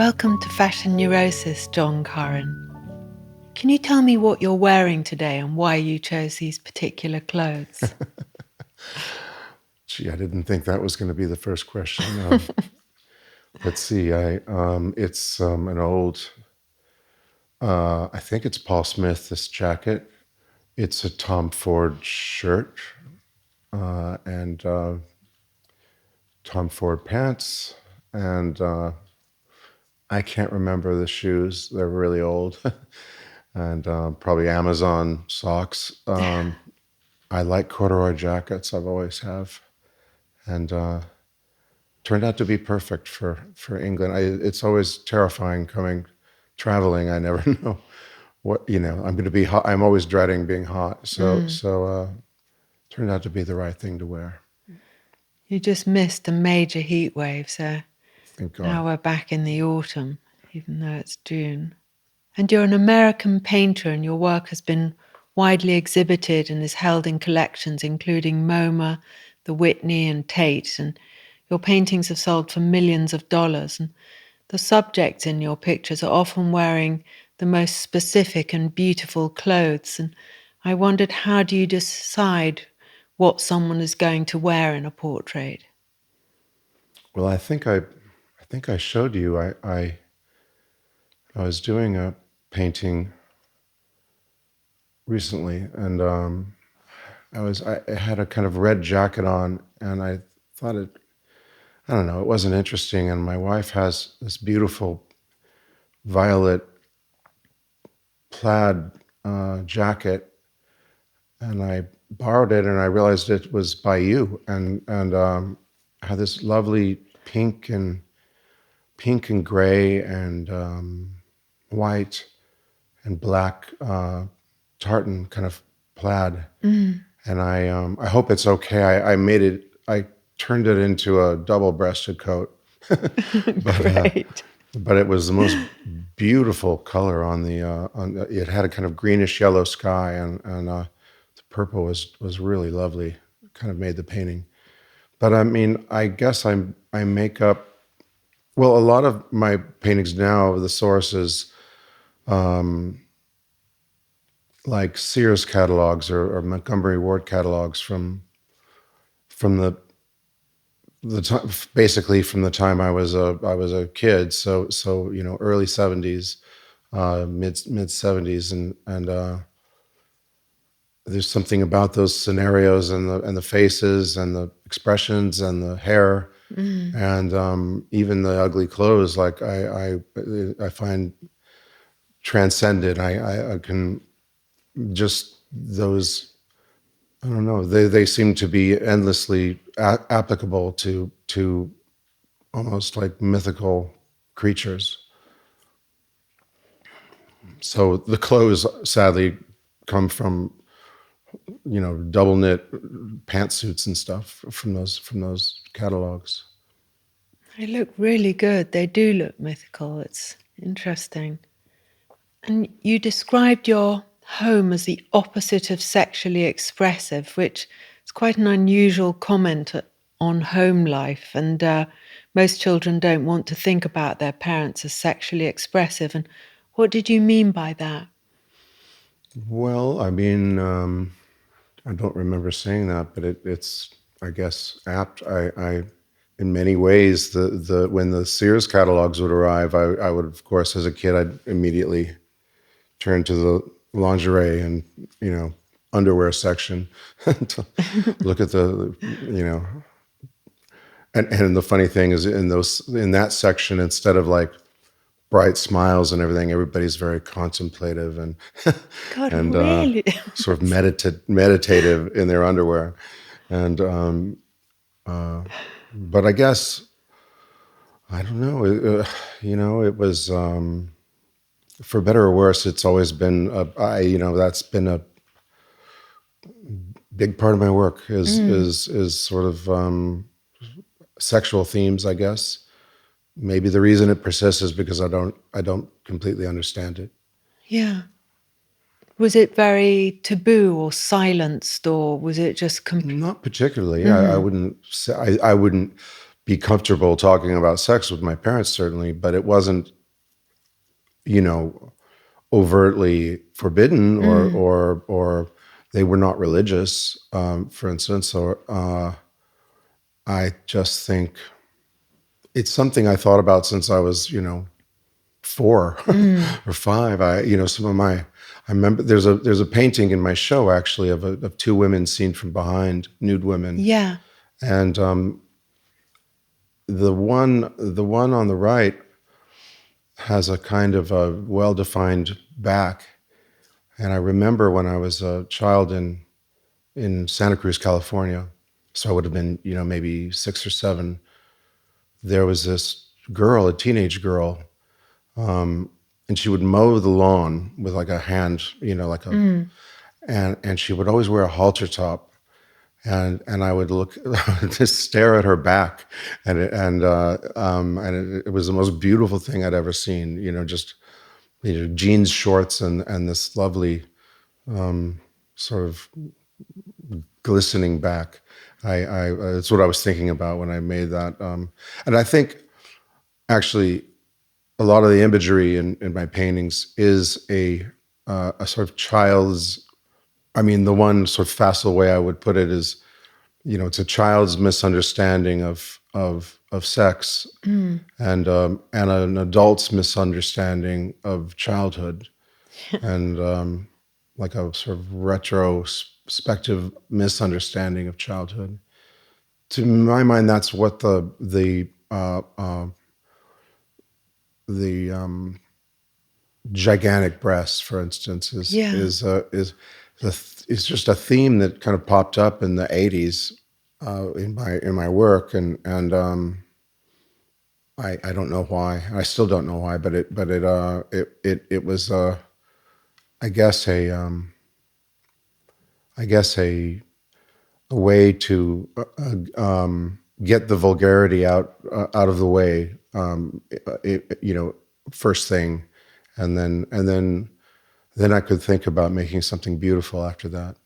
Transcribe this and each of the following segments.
Welcome to Fashion Neurosis, John Currin. Can you tell me what you're wearing today and why you chose these particular clothes? Gee, I didn't think that was going to be the first question. Let's see. It's an old. I think it's Paul Smith. This jacket. It's a Tom Ford shirt and Tom Ford pants, and I can't remember the shoes. They're really old, and probably Amazon socks. I like corduroy jackets. I've always have, and. Turned out to be perfect for England. It's always terrifying traveling. I never know what, I'm going to be hot. I'm always dreading being hot. So turned out to be the right thing to wear. You just missed a major heat wave, so Thank God. now we're back in the autumn, even though it's June. And you're an American painter, and your work has been widely exhibited and is held in collections including MoMA, the Whitney and Tate, and your paintings have sold for millions of dollars, and the subjects in your pictures are often wearing the most specific and beautiful clothes. And I wondered, how do you decide what someone is going to wear in a portrait? Well, I think I showed you. I was doing a painting recently, and I had a kind of red jacket on, and I thought I don't know, it wasn't interesting. And my wife has this beautiful violet plaid jacket, and I borrowed it, and I realized it was by you, and had this lovely pink and gray and white and black tartan kind of plaid. And I hope it's okay. I turned it into a double-breasted coat. Great. But it was the most beautiful color it had a kind of greenish yellow sky, and the purple was really lovely. Kind of made the painting. But I mean, I guess I make up. Well, a lot of my paintings now, the source is like Sears catalogs or Montgomery Ward catalogs from the time, basically from the time I was a kid. So early 70s, mid 70s, and there's something about those scenarios and the faces and the expressions and the hair and even the ugly clothes. Like I find transcended. I can just those. I don't know. They seem to be endlessly applicable to almost like mythical creatures. So the clothes, sadly, come from double knit pantsuits and stuff from those catalogs. They look really good. They do look mythical. It's interesting. And you described your home as the opposite of sexually expressive, which is quite an unusual comment on home life. And most children don't want to think about their parents as sexually expressive. And what did you mean by that? Well, I mean, I don't remember saying that, but it's I guess apt. I in many ways the when the Sears catalogs would arrive, I would, of course, as a kid, I'd immediately turn to the lingerie and underwear section to look at the and the funny thing is in that section, instead of like bright smiles and everything, everybody's very contemplative and God, and really? sort of meditative in their underwear, and but I guess I don't know. It was for better or worse. It's always been that's been a big part of my work is sort of sexual themes, I guess. Maybe the reason it persists is because I don't completely understand it. Yeah. Was it very taboo or silenced, or was it just Not particularly. I wouldn't say I wouldn't be comfortable talking about sex with my parents, certainly, but it wasn't, you know, overtly forbidden, or they were not religious, for instance. Or I just think it's something I thought about since I was, 4 or 5. Some of my, I remember there's a painting in my show actually of two women seen from behind, nude women, Yeah. and the one on the right has a kind of a well-defined back. And I remember when I was a child in Santa Cruz, California, so I would have been, maybe 6 or 7. There was this girl, a teenage girl, and she would mow the lawn with like a hand, like a, and she would always wear a halter top, and I would look, just stare at her back, and it was the most beautiful thing I'd ever seen. Just jeans, shorts, and this lovely sort of glistening back. That's what I was thinking about when I made that, and I think actually a lot of the imagery in my paintings is a sort of child's. I mean, the one sort of facile way I would put it is, it's a child's misunderstanding of sex, and an adult's misunderstanding of childhood, and like a sort of retrospective misunderstanding of childhood. To my mind, that's what the gigantic breasts, for instance, is just a theme that kind of popped up in the '80s in my work, and I don't know why. I still don't know why, but it was I guess a way to get the vulgarity out of the way, first thing, and then I could think about making something beautiful after that.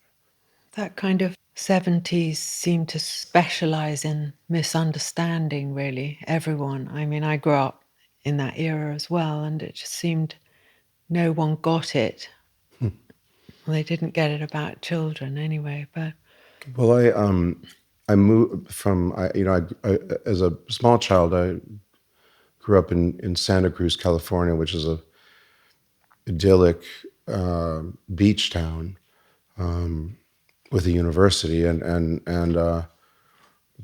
That kind of 70s seemed to specialize in misunderstanding, really, everyone. I mean, I grew up in that era as well, and it just seemed no one got it. Well, they didn't get it about children anyway, but... Well, I moved from, as a small child, I grew up in Santa Cruz, California, which is a idyllic beach town with a university, and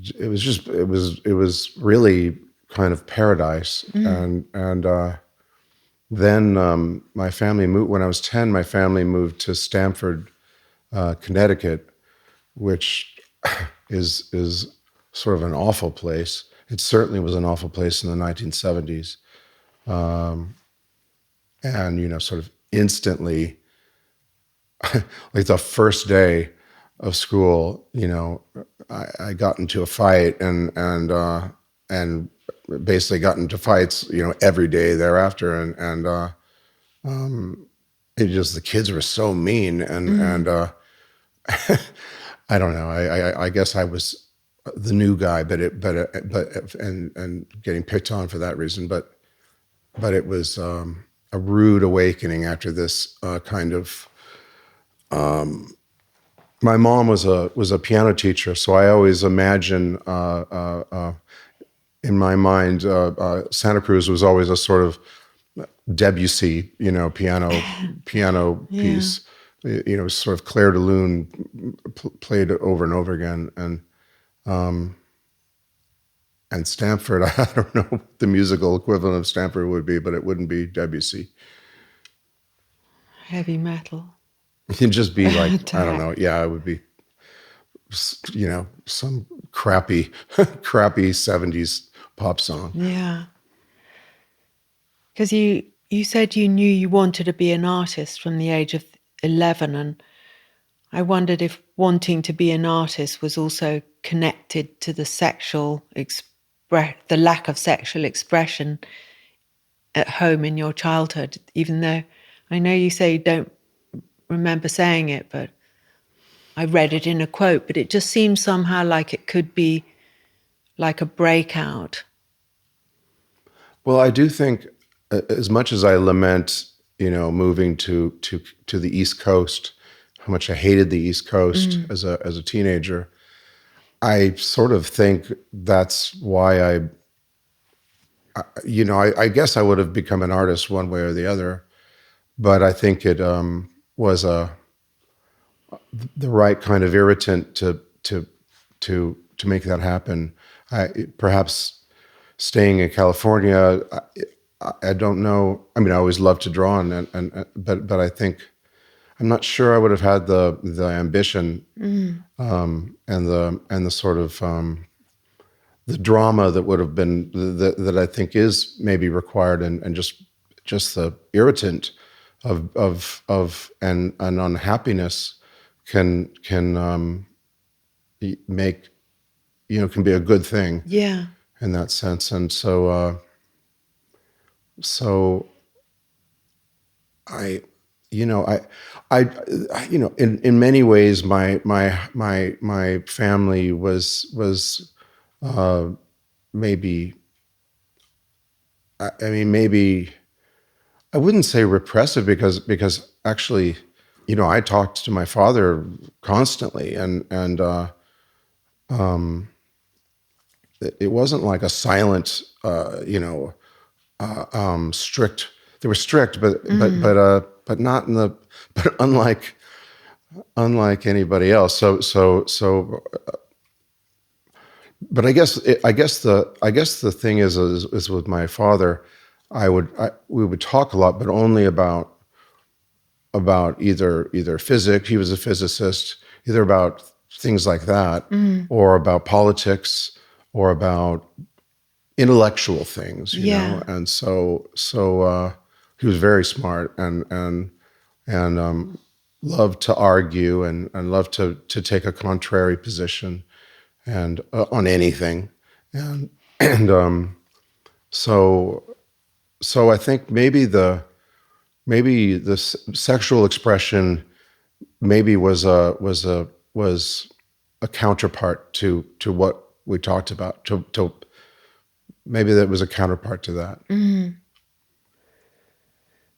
it was really kind of paradise. And then my family moved when I was 10. My family moved to Stamford, Connecticut, which is sort of an awful place. It certainly was an awful place in the 1970s. And, sort of instantly, like the first day of school, I got into a fight and basically got into fights, every day thereafter. And it just, the kids were so mean. And I don't know. I guess I was the new guy, but getting picked on for that reason. But it was a rude awakening after this kind of. My mom was a piano teacher, so I always imagine in my mind Santa Cruz was always a sort of Debussy, piano piece. Sort of Clair de Lune played over and over again, and Stanford. I don't know what the musical equivalent of Stanford would be, but it wouldn't be Debussy. Heavy metal. It'd just be like, I don't know. Yeah, it would be, some crappy 70s pop song. Yeah. Because you said you knew you wanted to be an artist from the age of 11, and I wondered if wanting to be an artist was also connected to the the lack of sexual expression at home in your childhood, even though I know you say you don't remember saying it, but I read it in a quote, but it just seems somehow like it could be like a breakout? Well, I do think, as much as I lament, moving to the East Coast, how much I hated the East Coast as a teenager, I sort of think that's why I guess I would have become an artist one way or the other, but I think it was the right kind of irritant to make that happen. Perhaps staying in California, I don't know. I mean, I always loved to draw, but I think I'm not sure I would have had the ambition and the sort of the drama that would have been that I think is maybe required, and just the irritant of and unhappiness can make can be a good thing Yeah. in that sense. And so I in many ways my family was maybe maybe I wouldn't say repressive, because actually I talked to my father constantly, and it wasn't like a silent strict. They were strict, but not in the but unlike anybody else. So but I guess the thing is with my father, we would talk a lot, but only about either physics. He was a physicist, either about things like that, or about politics, or about intellectual things, And so he was very smart, and loved to argue, and loved to take a contrary position, and on anything, and so I think maybe the sexual expression maybe was a counterpart to what we talked about. To maybe that was a counterpart to that.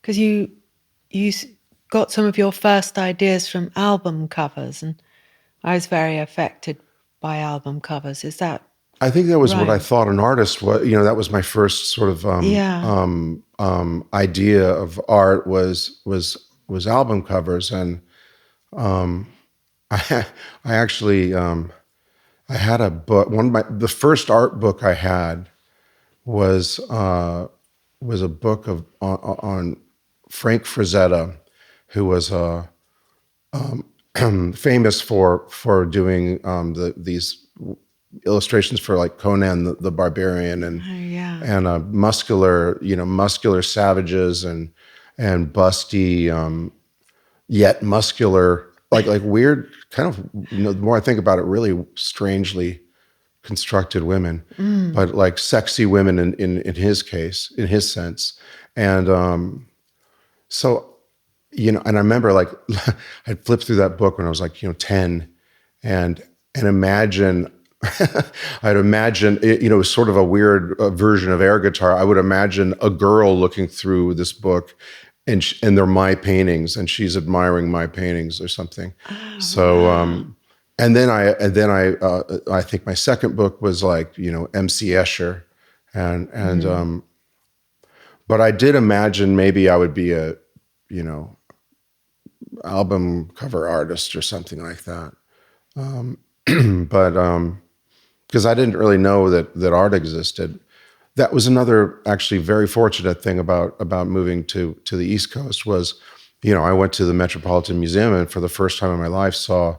Because you got some of your first ideas from album covers, and I was very affected by album covers. Is that? I think that was right? What I thought an artist was. That was my first sort of idea of art was album covers, and I actually I had a book. The first art book I had was a book on Frank Frazetta, who was famous for doing these illustrations for like Conan the Barbarian, and muscular savages, and busty yet muscular, like weird kind of, the more I think about it, really strangely constructed women, but like sexy women in his case, in his sense. And so, and I remember like I'd flip through that book when I was like 10, and imagine I'd imagine it was sort of a weird version of air guitar. I would imagine a girl looking through this book, and they're my paintings, and she's admiring my paintings or something. Oh, So wow. And then I think my second book was like MC Escher, and but I did imagine maybe I would be a album cover artist or something like that, but because I didn't really know that art existed. That was another actually very fortunate thing about moving to the East Coast was, I went to the Metropolitan Museum, and for the first time in my life saw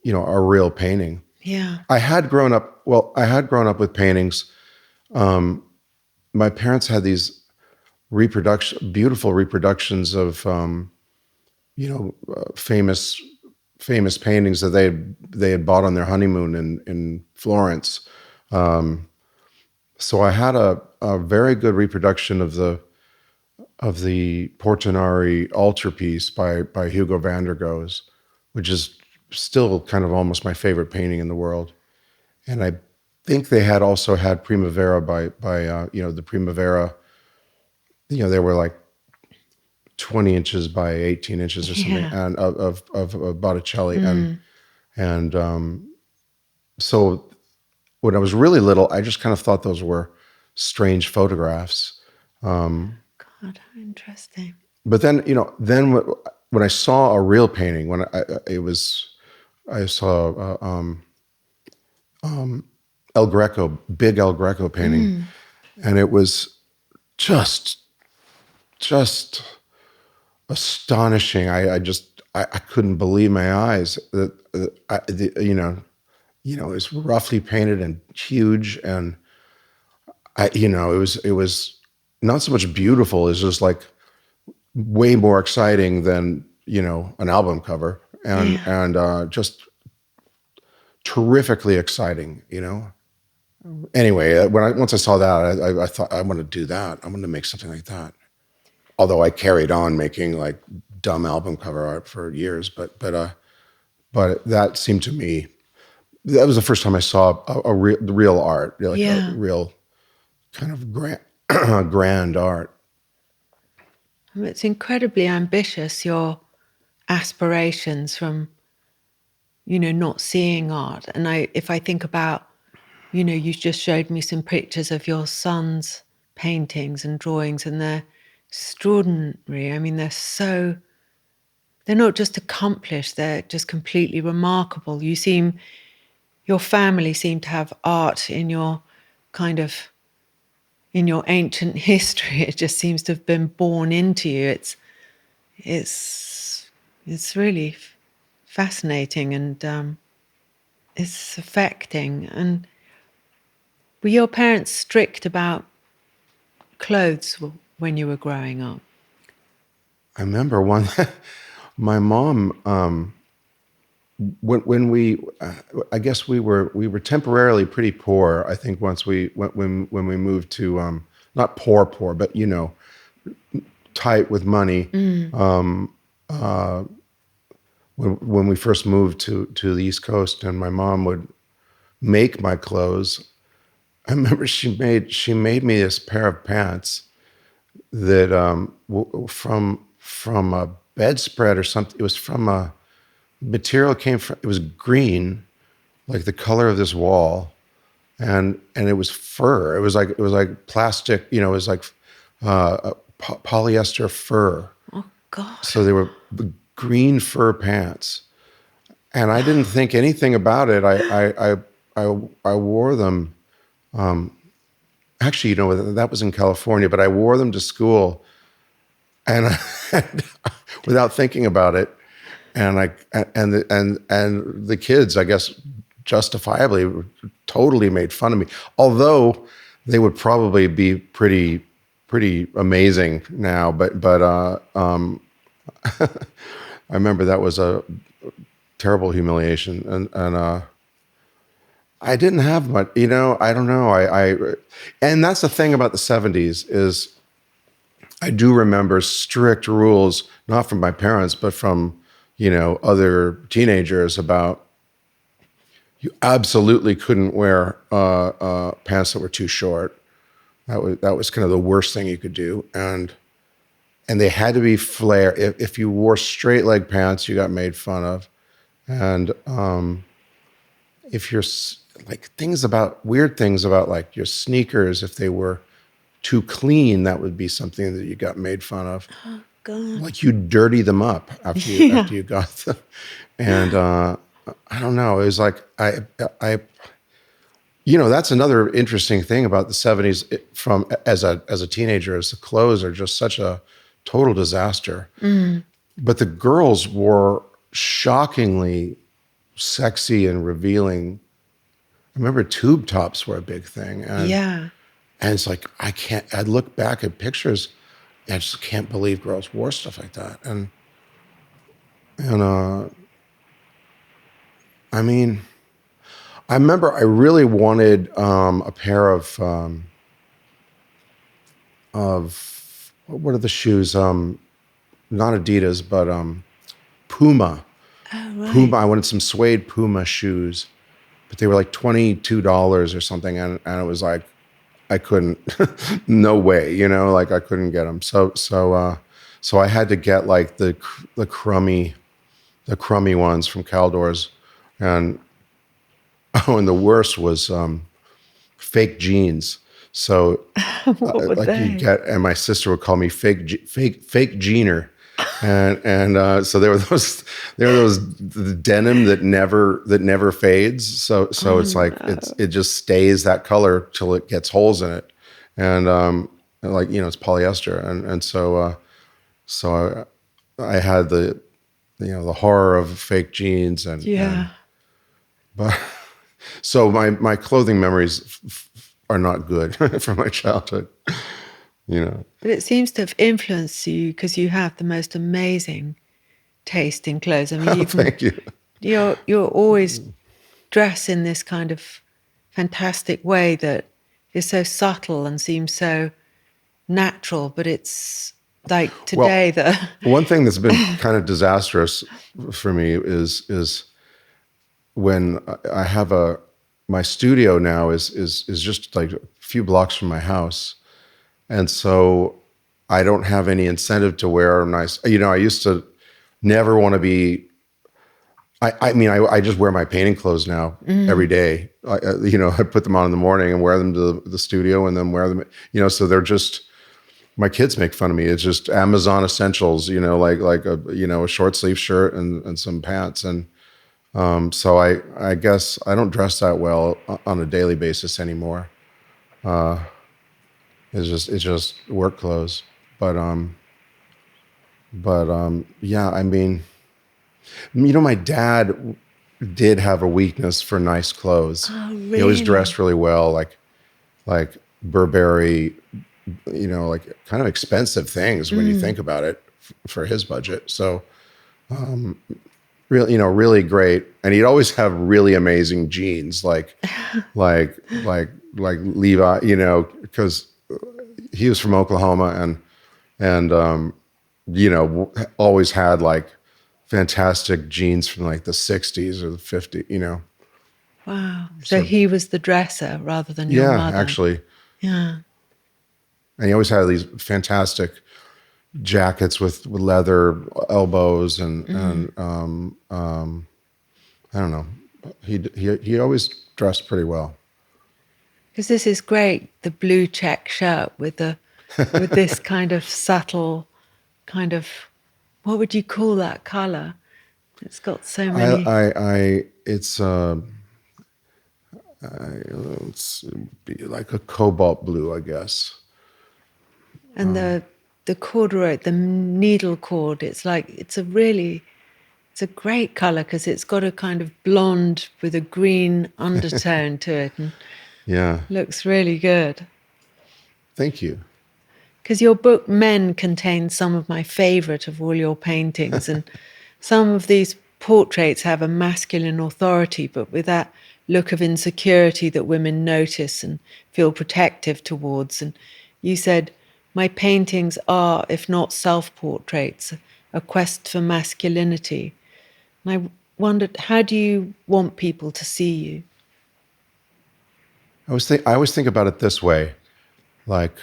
a real painting. Yeah. I had grown up with paintings. My parents had these beautiful reproductions of, famous paintings that they had bought on their honeymoon in Florence. So I had a very good reproduction of the Portinari altarpiece by Hugo van der Goes, which is still kind of almost my favorite painting in the world. And think they had also had Primavera by the Primavera. They were like 20 inches by 18 inches or something, Yeah. and of Botticelli, and so when I was really little, I just kind of thought those were strange photographs. God, how interesting. But then, when I saw a real painting, I saw El Greco, big El Greco painting, and it was just astonishing. I couldn't believe my eyes. It's roughly painted and huge, and it was not so much beautiful as just like way more exciting than an album cover, and just terrifically exciting. Anyway, once I saw that, I thought I want to do that. I want to make something like that. Although I carried on making like dumb album cover art for years, but that seemed to me, that was the first time I saw a real art, like a real kind of grand art. It's incredibly ambitious, your aspirations from, not seeing art. And if I think about, you just showed me some pictures of your son's paintings and drawings, and they're extraordinary. I mean, they're not just accomplished, they're just completely remarkable. Your family seem to have art in your ancient history. It just seems to have been born into you. It's really fascinating, and it's affecting. And were your parents strict about clothes when you were growing up? I remember my mom, when we, I guess we were temporarily pretty poor. I think once when we moved to, not poor, but tight with money. When we first moved to the East Coast, and my mom would make my clothes. I remember she made me this pair of pants that from a bedspread or something. It was from a material it was green, like the color of this wall, and it was fur. It was like plastic. It was like polyester fur. Oh God! So they were green fur pants, and I didn't think anything about it. I wore them. Actually, that was in California, but I wore them to school, and without thinking about it, and the kids, I guess, justifiably, totally made fun of me. Although they would probably be pretty amazing now, but I remember that was a terrible humiliation, and I didn't have much, I don't know. And that's the thing about the 70s is I do remember strict rules, not from my parents, but from, other teenagers about you absolutely couldn't wear pants that were too short. That was kind of the worst thing you could do. And they had to be flare. If you wore straight leg pants, you got made fun of. And if you're like weird things about like your sneakers, if they were too clean, that would be something that you got made fun of. Oh God! Like you dirty them up after you got them. And I don't know. It was like that's another interesting thing about the 70s. From as a teenager, as the clothes are just such a total disaster. But the girls were shockingly sexy and revealing. I remember tube tops were a big thing. And it's like, I look back at pictures, and I just can't believe girls wore stuff like that. And I mean, I remember I really wanted a pair of what are the shoes? Not Adidas, but Puma. Oh, right. Puma. I wanted some suede Puma shoes, but they were like $22 or something, and it was like I couldn't, no way, like I couldn't get them. So I had to get like the crummy ones from Caldor's, and and the worst was fake jeans. So What were like you they? get, and my sister would call me fake jeaner. And so there were those the denim that never fades. So it's like it just stays that color till it gets holes in it, and like it's polyester, and so I had the the horror of fake jeans, and but so my clothing memories are not good from my childhood, But it seems to have influenced you because you have the most amazing taste in clothes. I mean, Thank you. You're always dressed in this kind of fantastic way that is so subtle and seems so natural, but it's like today Well, one thing that's been kind of disastrous for me is when I have my studio now is just like a few blocks from my house, and so I don't have any incentive to wear nice. I used to never want to be. I mean, I just wear my painting clothes now every day. I put them on in the morning and wear them to the studio, and then wear them. So they're just. My kids make fun of me. It's just Amazon essentials. Like a short sleeve shirt and some pants, and so I guess I don't dress that well on a daily basis anymore. It's just work clothes. But yeah, I mean, my dad did have a weakness for nice clothes. oh, really? He always dressed really well, like Burberry, like kind of expensive things when you think about it for his budget. So, really, really great. And he'd always have really amazing jeans, like Levi, because he was from Oklahoma, and always had like fantastic jeans from like the 60s or the 50s. Wow. So he was the dresser rather than your mother. Yeah, actually. Yeah. And he always had these fantastic jackets with leather elbows, and I don't know. He always dressed pretty well. Because this is great, the blue check shirt with this kind of subtle kind of, what would you call that color? It's got so many. It's be like a cobalt blue, I guess. And the corduroy, the needle cord, it's a great color because it's got a kind of blonde with a green undertone to it, and Yeah. looks really good. Thank you. Because your book Men contains some of my favorite of all your paintings, and some of these portraits have a masculine authority, but with that look of insecurity that women notice and feel protective towards. And you said, my paintings are, if not self-portraits, a quest for masculinity. And I wondered, how do you want people to see you? I always think about it this way, like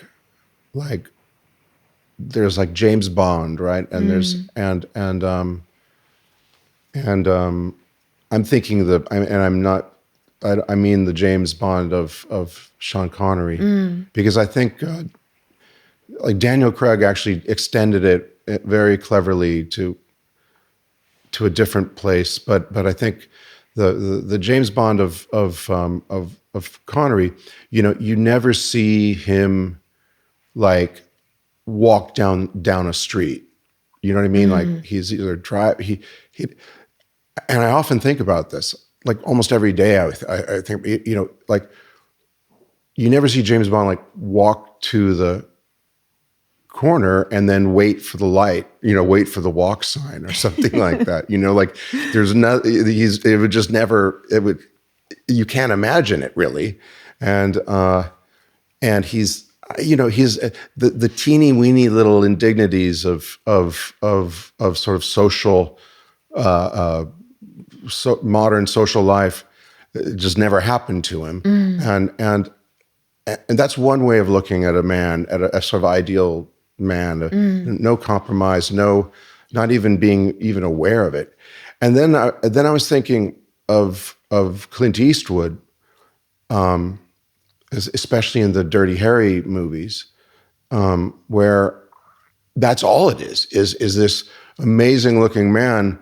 there's like James Bond, right? And there's and I'm thinking I mean the James Bond of Sean Connery, because I think like Daniel Craig actually extended it very cleverly to a different place, but I think the James Bond of Connery, you never see him like walk down a street. You know what I mean? Like he's either and I often think about this, like almost every day. I think, like you never see James Bond like walk to the corner and then wait for the light, wait for the walk sign or something like that. Like there's no, you can't imagine it really. And he's, he's the teeny weeny little indignities of sort of social, modern social life it just never happened to him. And that's one way of looking at a man, at a sort of ideal man, no compromise, not even being even aware of it. And then I was thinking of Clint Eastwood, especially in the Dirty Harry movies, where that's all it is this amazing looking man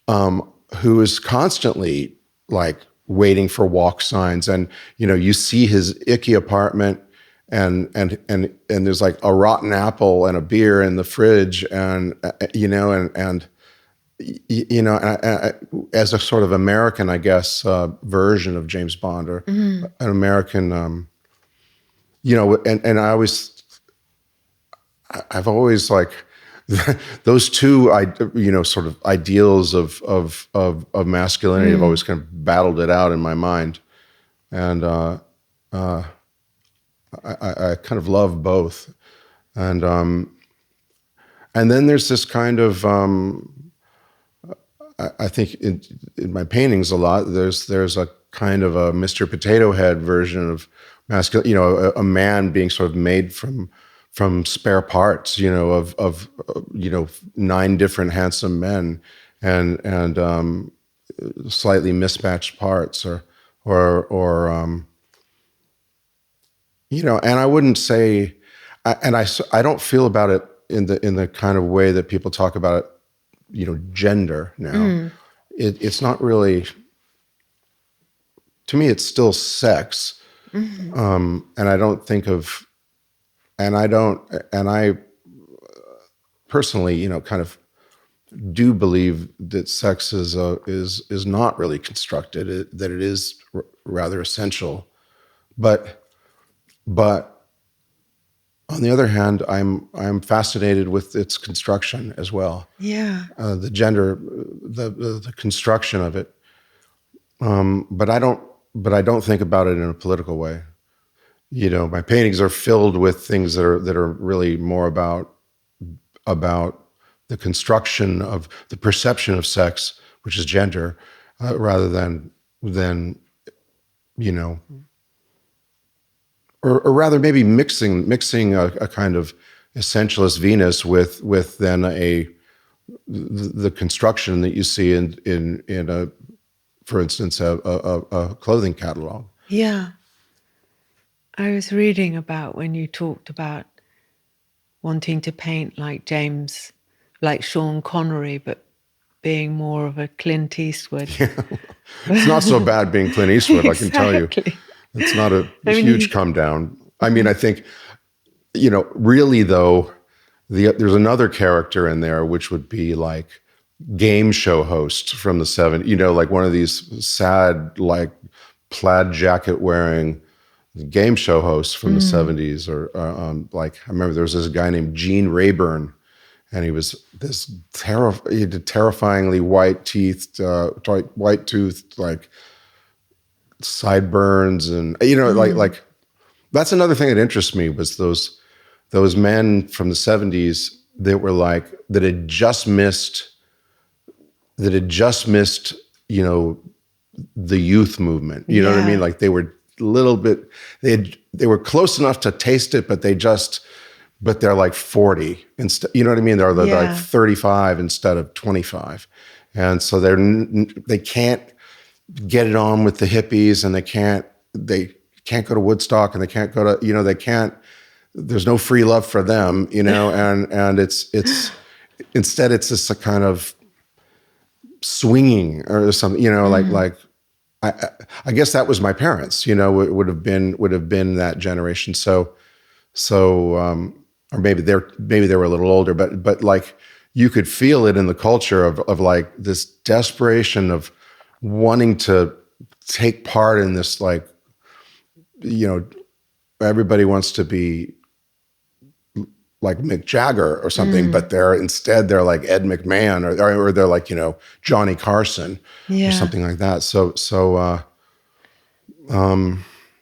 who is constantly like waiting for walk signs, and you see his icky apartment, and there's like a rotten apple and a beer in the fridge, and as a sort of American, I guess, version of James Bond, or an American, and I've always like those two, sort of ideals of masculinity. I've always kind of battled it out in my mind, and I kind of love both, and then there's this kind of I think in my paintings a lot, there's a kind of a Mr. Potato Head version of masculine, a man being sort of made from spare parts, of 9 different handsome men, and slightly mismatched parts, or and I wouldn't say, I don't feel about it in the kind of way that people talk about it, gender now. It's not really, to me, it's still sex. And I don't think of, and I personally, kind of do believe that sex is not really constructed, that it is rather essential. But on the other hand, I'm fascinated with its construction as well. Yeah. The gender, the construction of it. But I don't think about it in a political way. My paintings are filled with things that are really more about the construction of the perception of sex, which is gender, rather than or rather maybe mixing a kind of essentialist Venus with then the construction that you see in a, for instance, a clothing catalog. Yeah. I was reading about when you talked about wanting to paint like James, like Sean Connery, but being more of a Clint Eastwood. Yeah. It's not so bad being Clint Eastwood, I can tell you. It's not a huge come down. I mean, I think, really though, there's another character in there, which would be like game show host from the 70s, like one of these sad, like plaid jacket wearing game show hosts from the 70s, or like I remember there was this guy named Gene Rayburn, and he was this he had terrifyingly white-toothed, like sideburns, and like that's another thing that interests me, was those men from the 70s that were like that had just missed the youth movement. You know what I mean? Like they were a little bit, they were close enough to taste it, but they're like 40 instead. You know what I mean? They're like 35 instead of 25, and so they can't get it on with the hippies, and they can't go to Woodstock, and they can't go to they can't. There's no free love for them, and it's instead it's just a kind of swinging or something, like. I guess that was my parents, would have been that generation. So, or maybe they were a little older, but like you could feel it in the culture of like this desperation of wanting to take part in this, like, everybody wants to be like Mick Jagger or something, but they're like Ed McMahon, or they're like, Johnny Carson or something like that. So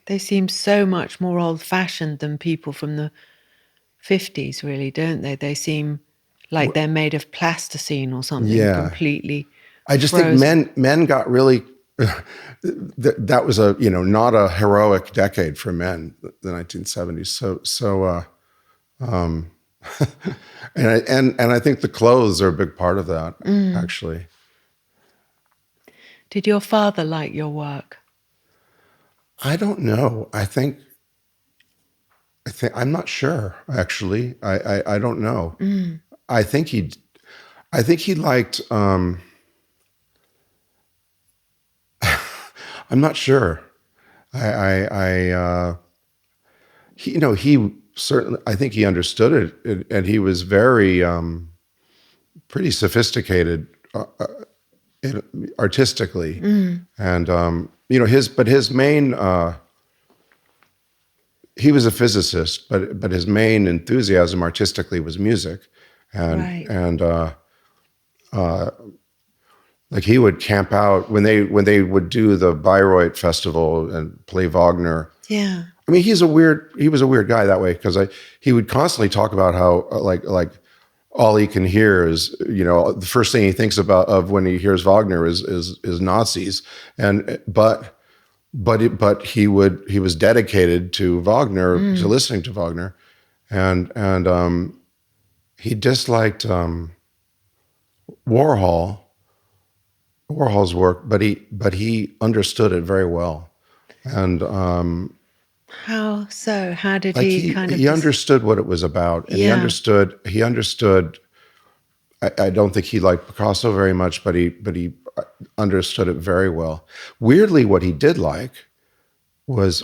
they seem so much more old-fashioned than people from the 50s, really, don't they? They seem like they're made of plasticine or something, completely I just frozen. think men got really that was not a heroic decade for men, the 1970s. And I think the clothes are a big part of that, actually. Did your father like your work? I don't know. I'm not sure, actually. I don't know. I think he liked. I'm not sure. He certainly. I think he understood it, and he was very pretty sophisticated artistically, and his main. He was a physicist, but his main enthusiasm artistically was music, and like he would camp out when they would do the Bayreuth Festival and play Wagner. Yeah. I mean, he was a weird guy that way, because he would constantly talk about how like all he can hear is, the first thing he thinks of when he hears Wagner is Nazis, but he was dedicated to Wagner, to listening to Wagner, and he disliked Warhol's work, but he understood it very well, and how so? How did like he kind of? He understood what it was about, and he understood. I don't think he liked Picasso very much, but he understood it very well. Weirdly, what he did like was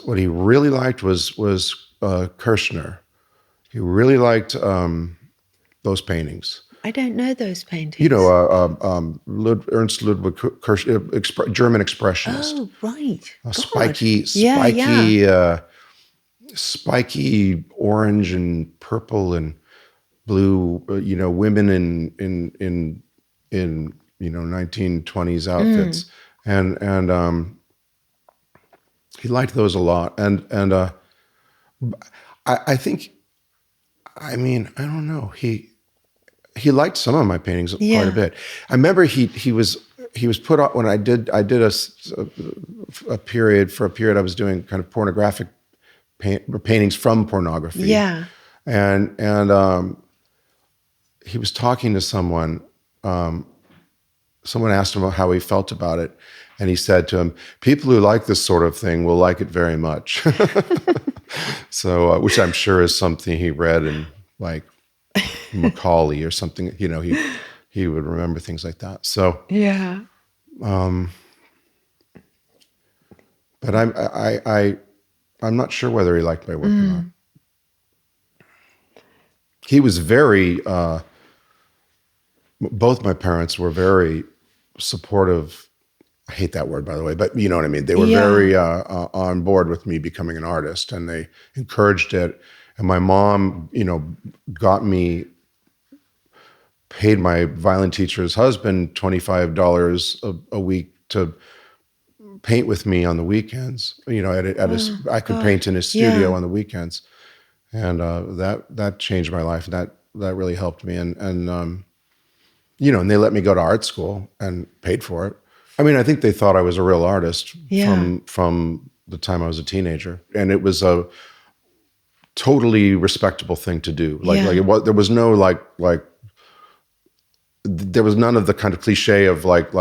Kirchner. He really liked those paintings. I don't know those paintings. Ernst Ludwig Kirchner, German expressionist. Oh, right. Spiky orange and purple and blue. Women in 1920s outfits, and he liked those a lot. And I think, I don't know, he liked some of my paintings quite a bit. I remember he was put on when I did a period I was doing kind of pornographic paintings from pornography. Yeah. And he was talking to someone. Someone asked him how he felt about it, and he said to him, "People who like this sort of thing will like it very much." So, which I'm sure is something he read in like Macaulay or something. He would remember things like that. So yeah. But I'm not sure whether he liked my work or not. He was very. Both my parents were very supportive. I hate that word, by the way, but you know what I mean. They were very on board with me becoming an artist, and they encouraged it. And my mom, paid my violin teacher's husband $25 a week to paint with me on the weekends. I could paint in his studio on the weekends, and that changed my life. That really helped me, and they let me go to art school and paid for it. I think they thought I was a real artist from the time I was a teenager, and it was a totally respectable thing to do. There was no there was none of the kind of cliche of like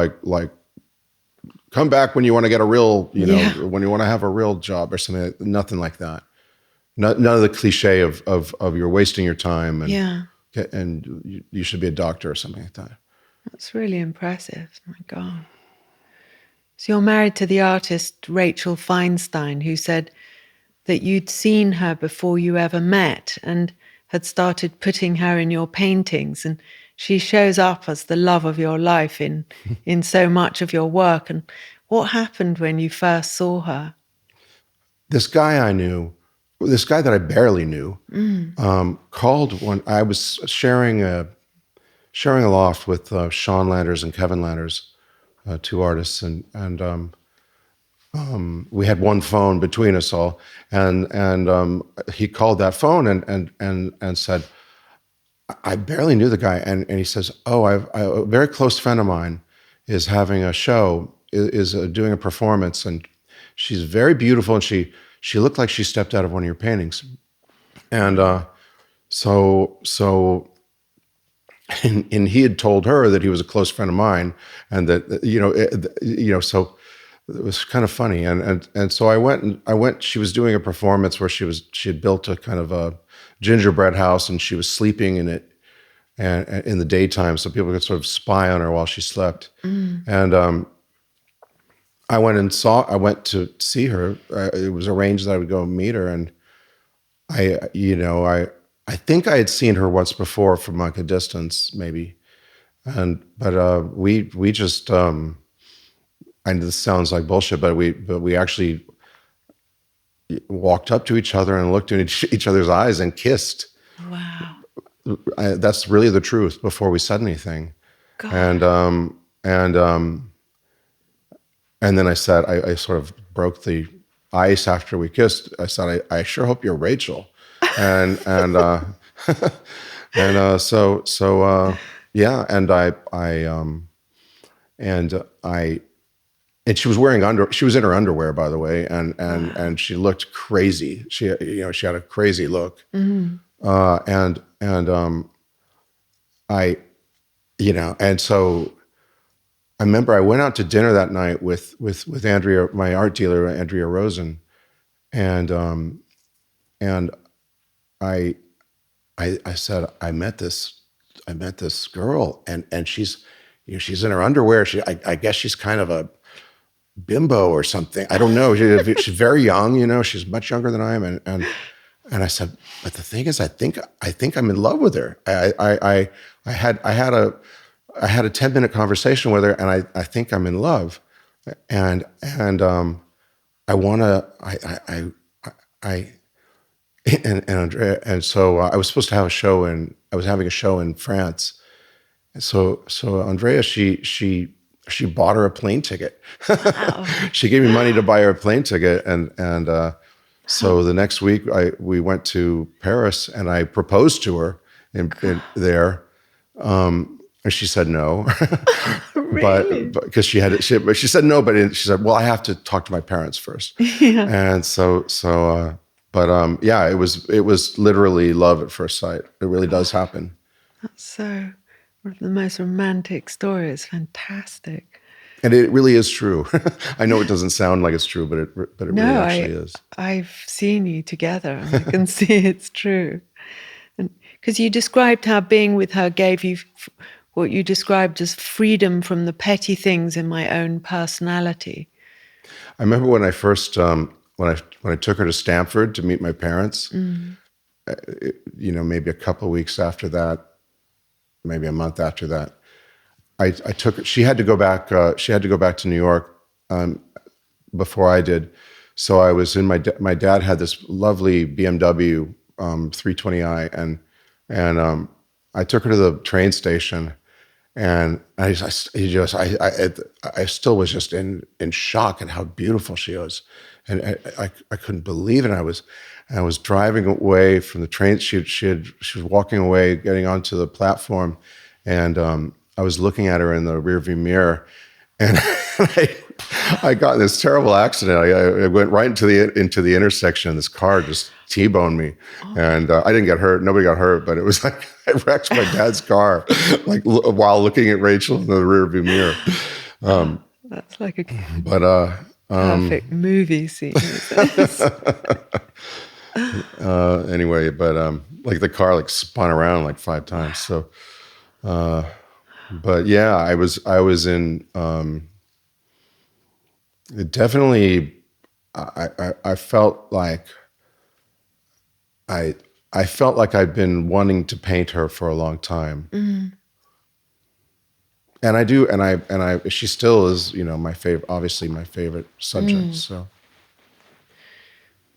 come back when you want to get a real, when you want to have a real job or something. Nothing like that. None of the cliche of you're wasting your time and you should be a doctor or something like that. That's really impressive. My God. So you're married to the artist Rachel Feinstein, who said that you'd seen her before you ever met and had started putting her in your paintings, and she shows up as the love of your life in so much of your work. And what happened when you first saw her? This guy that I barely knew, called when I was sharing a loft with Sean Landers and Kevin Landers, two artists, and we had one phone between us all, and he called that phone and said, I barely knew the guy, and he says, a very close friend of mine is having a show is doing a performance, and she's very beautiful, and she looked like she stepped out of one of your paintings, and so and he had told her that he was a close friend of mine, and that so it was kind of funny, and so I went. She was doing a performance where she had built a kind of a gingerbread house, and she was sleeping in it, and in the daytime, so people could sort of spy on her while she slept. And I went to see her. It was arranged that I would go meet her, and I think I had seen her once before from like a distance, maybe, but we just. I know this sounds like bullshit, but we actually walked up to each other and looked in each other's eyes and kissed. Wow. That's really the truth before we said anything. God. And then I said, I sort of broke the ice after we kissed. I said, I sure hope you're Rachel. And yeah, and she was wearing she was in her underwear, by the way, and she looked crazy. She had a crazy look. And so I remember I went out to dinner that night with Andrea, my art dealer, Andrea Rosen, and I said, I met this girl, and she's she's in her underwear. I guess she's kind of a bimbo or something. I don't know. She's very young, she's much younger than I am. And I said, but the thing is, I think I'm in love with her. I had a 10-minute conversation with her, and I think I'm in love. And I want to, Andrea, and so I was supposed to have a show I was having a show in France. And so Andrea, she bought her a plane ticket. Wow. She gave me money to buy her a plane ticket, and so the next week we went to Paris, and I proposed to her in there, and she said no. Really? but because she said no, but she said, well, I have to talk to my parents first. Yeah. And yeah, it was literally love at first sight. It really does happen. That's so one of the most romantic stories. Fantastic. And it really is true. I know it doesn't sound like it's true, but it really actually is. I've seen you together, and I can see it's true. And because you described how being with her gave you what you described as freedom from the petty things in my own personality. I remember when I first when I took her to Stanford to meet my parents. Maybe a couple of weeks after that, maybe a month after that, I took her. She had to go back. She had to go back to New York before I did. So I was in my dad had this lovely BMW 320i, and I took her to the train station, and I still was just in shock at how beautiful she was, and I couldn't believe it. I was driving away from the train. She was walking away, getting onto the platform, and I was looking at her in the rearview mirror, and I got in this terrible accident. I went right into the intersection, and this car just T-boned me, and I didn't get hurt. Nobody got hurt, but it was like I wrecked my dad's car, like while looking at Rachel in the rearview mirror. That's like a perfect movie scene. Anyway, but like the car like spun around like 5 times. So, but yeah, I was in. It definitely, I felt like I felt like I'd been wanting to paint her for a long time, and I do, and she still is, my favorite, obviously my favorite subject. So,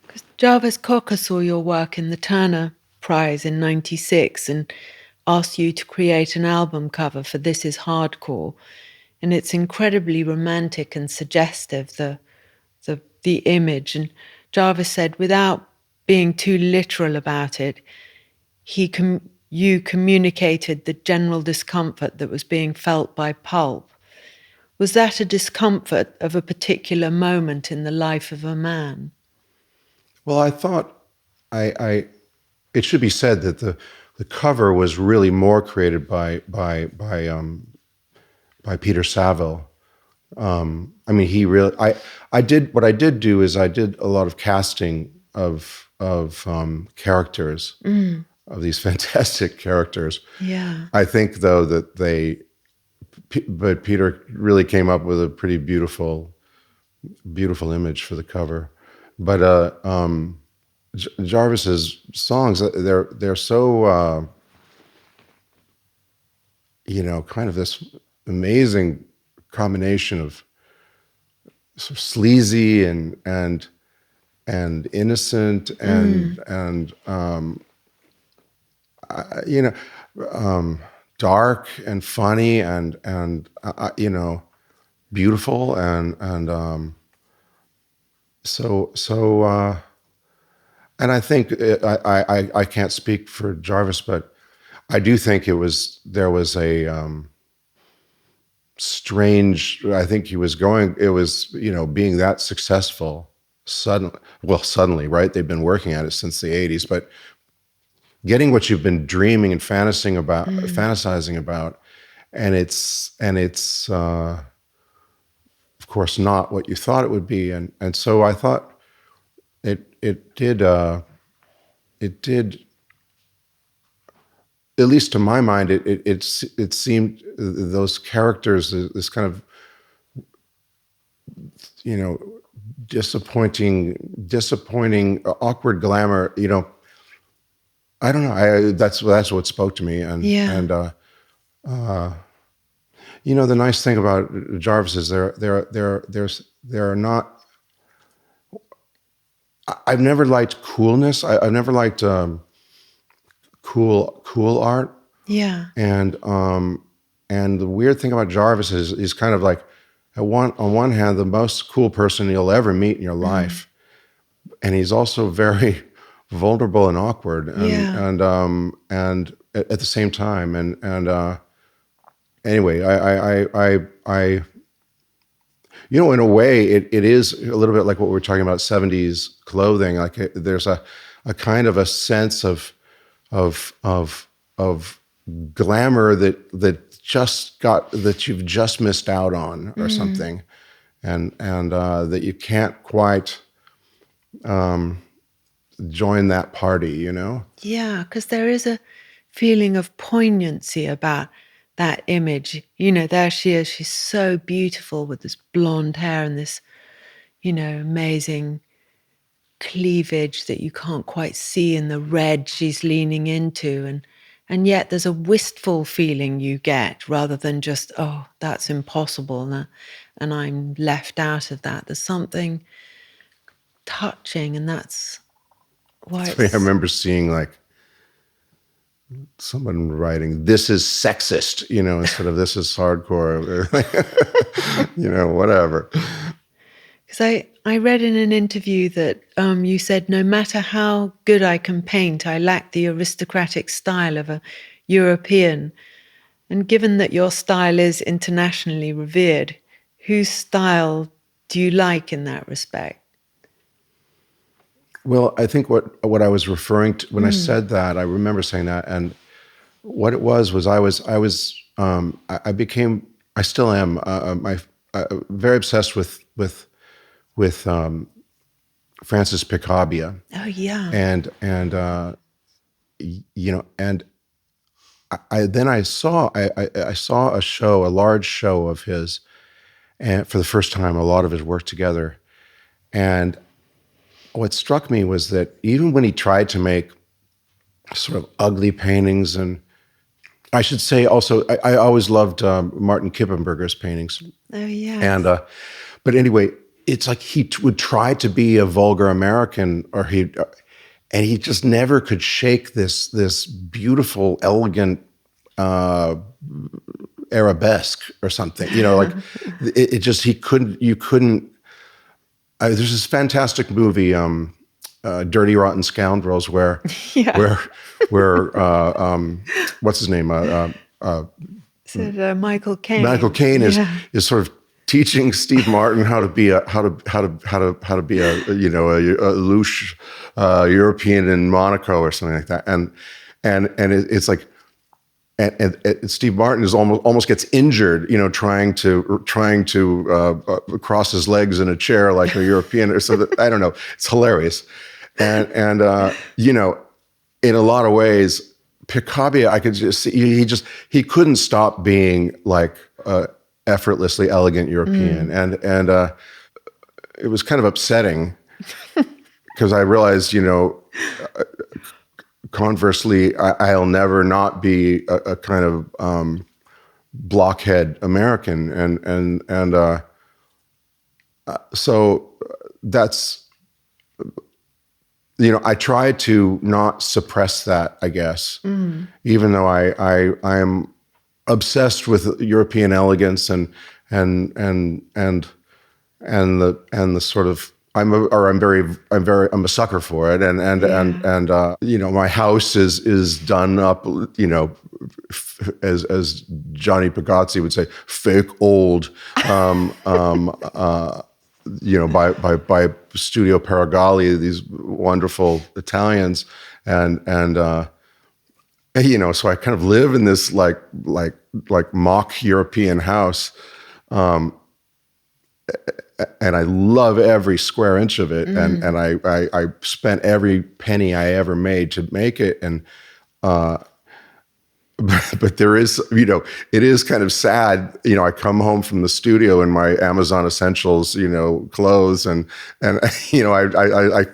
because Jarvis Cocker saw your work in the Turner Prize in '96 and asked you to create an album cover for This Is Hardcore, and it's incredibly romantic and suggestive, the image. And Jarvis said, without being too literal about it, you communicated the general discomfort that was being felt by pulp. Was that a discomfort of a particular moment in the life of a man? Well, I thought it should be said that the cover was really more created by Peter Saville. I mean, he really. I did what I did do is I did a lot of casting of characters, of these fantastic characters. Yeah. I think though that but Peter really came up with a pretty beautiful image for the cover. But Jarvis's songs, they're so kind of this amazing combination of sort of sleazy and innocent and dark and funny and beautiful and and I think I can't speak for Jarvis, but I do think there was a strange. I think he was going. It was being that successful suddenly, right? They've been working at it since the '80s, but getting what you've been dreaming and fantasizing about, and it's of course not what you thought it would be, and so I thought it did at least to my mind it seemed those characters, this kind of disappointing awkward glamour, I don't know. That's what spoke to me, and the nice thing about Jarvis is they're not. I've never liked coolness. I've never liked cool art. Yeah. And the weird thing about Jarvis is he's kind of like, on one hand, the most cool person you'll ever meet in your life, and he's also very vulnerable and awkward, and at the same time, and anyway, I in a way, it is a little bit like what we were talking about, '70s clothing. Like there's a kind of a sense of glamour that you've just missed out on or something, and that you can't quite join that party, Yeah, because there is a feeling of poignancy about that image. There she is. She's so beautiful with this blonde hair and this, amazing cleavage that you can't quite see in the red she's leaning into. And yet there's a wistful feeling you get rather than just, oh, that's impossible and I'm left out of that. There's something touching, and that's why I remember seeing like someone writing, "This is sexist," instead of "This is hardcore," whatever. Because I read in an interview that you said, no matter how good I can paint, I lack the aristocratic style of a European. And given that your style is internationally revered, whose style do you like in that respect? Well, I think what I was referring to when I said that, I remember saying that, and what it was I still am very obsessed with Francis Picabia. Oh yeah, and I saw a large show of his, and for the first time, a lot of his work together, and what struck me was that even when he tried to make sort of ugly paintings, and I should say also, I always loved Martin Kippenberger's paintings. Oh yeah. And but anyway, it's like he would try to be a vulgar American, and he just never could shake this beautiful, elegant arabesque or something. Like it just you couldn't. There's this fantastic movie, Dirty Rotten Scoundrels, where what's his name? Michael Caine. Michael Caine is sort of teaching Steve Martin how to be a a louche European in Monaco or something like that, and it's like. And Steve Martin is almost gets injured, trying to cross his legs in a chair like a European, or so. I don't know. It's hilarious, and in a lot of ways, Picabia, I could just see he couldn't stop being like effortlessly elegant European, and it was kind of upsetting because I realized, conversely, I'll never not be a kind of blockhead American, and so that's, I try to not suppress that, I guess, even though I am obsessed with European elegance and the sort of I'm a sucker for it, and my house is done up, as Johnny Pagazzi would say, fake old, by Studio Paragalli, these wonderful Italians, and so I kind of live in this like mock European house. And I love every square inch of it, and I spent every penny I ever made to make it, and but there is, it is kind of sad. I come home from the studio in my Amazon Essentials, clothes, and I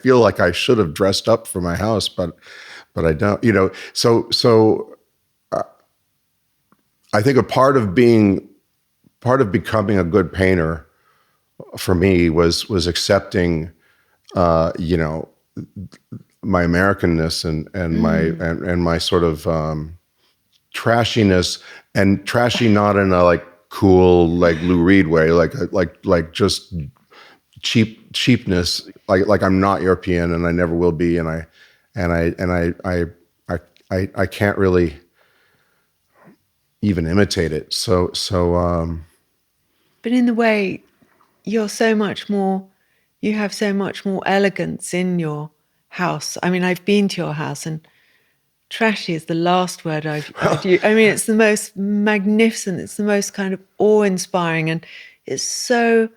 feel like I should have dressed up for my house, but I don't. So I think a part of becoming a good painter for me was accepting, my Americanness and my sort of trashiness, and trashy not in a like cool like Lou Reed way, like just cheapness, like I'm not European and I never will be, and I can't really even imitate it. So. But in the way, you have so much more elegance in your house. I mean, I've been to your house, and trashy is the last word I'd use. I mean, it's the most magnificent. It's the most kind of awe-inspiring, and it's so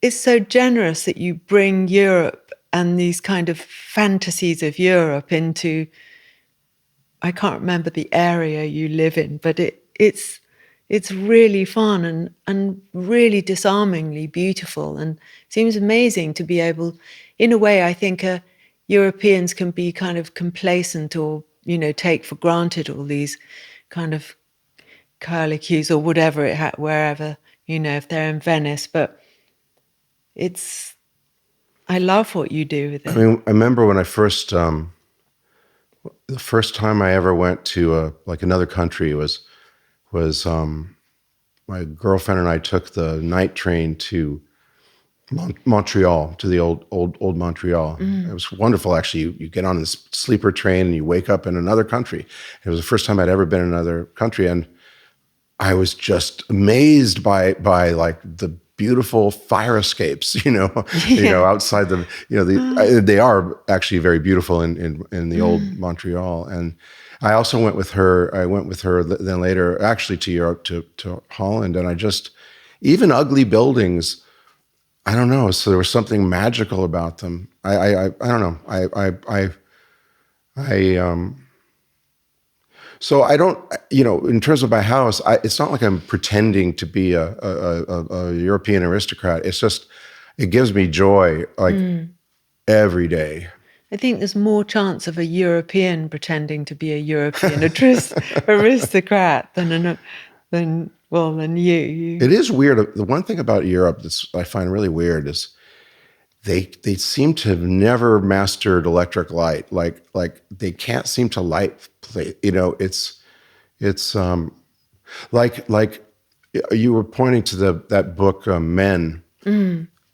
generous that you bring Europe and these kind of fantasies of Europe into. I can't remember the area you live in, but it's really fun and really disarmingly beautiful, and seems amazing to be able, in a way, I think Europeans can be kind of complacent or, take for granted all these kind of curlicues or whatever wherever, if they're in Venice. But I love what you do with it. I mean, I remember when I first, the first time I ever went to like another country was my girlfriend and I took the night train to Montreal, to the old Montreal. It was wonderful, actually. You get on this sleeper train and you wake up in another country. It was the first time I'd ever been in another country, and I was just amazed by like the beautiful fire escapes, outside they are actually very beautiful in the old Montreal. And I also went with her. I went with her then later, actually, to Europe, to Holland, and I just, even ugly buildings, I don't know. So there was something magical about them. I don't know. So I don't, in terms of my house, it's not like I'm pretending to be a European aristocrat. It's just, it gives me joy, like every day. I think there's more chance of a European pretending to be a European aristocrat than you. It is weird. The one thing about Europe I find really weird is they seem to have never mastered electric light. Like they can't seem to light. It's like you were pointing to that book Men.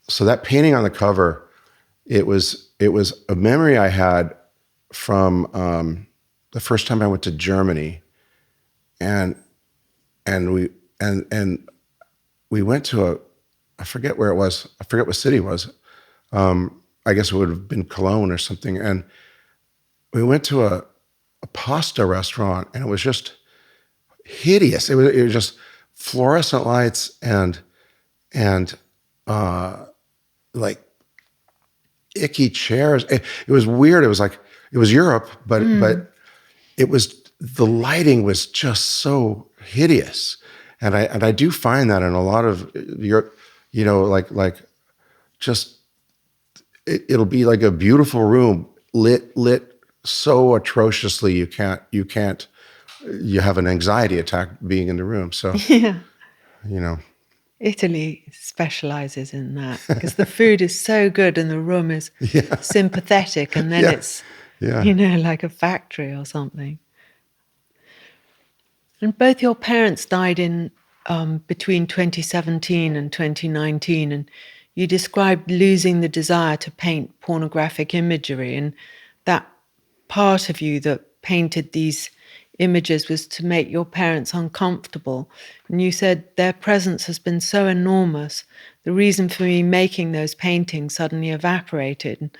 So that painting on the cover, it was a memory I had from the first time I went to Germany, and we went to I forget where it was. I forget what city it was. I guess it would have been Cologne or something. And we went to a pasta restaurant, and it was just hideous. It was just fluorescent lights and like icky chairs. It was weird. It was like it was Europe, but it was the lighting was just so hideous. And I do find that in a lot of Europe, like just it'll be like a beautiful room lit so atrociously you have an anxiety attack being in the room. So Yeah. you know. Italy specializes in that because the food is so good and the room is Yeah. sympathetic, and then Yeah. it's, Yeah. like a factory or something. And both your parents died in between 2017 and 2019, and you described losing the desire to paint pornographic imagery, and that part of you that painted these images was to make your parents uncomfortable. And you said their presence has been so enormous, the reason for me making those paintings suddenly evaporated.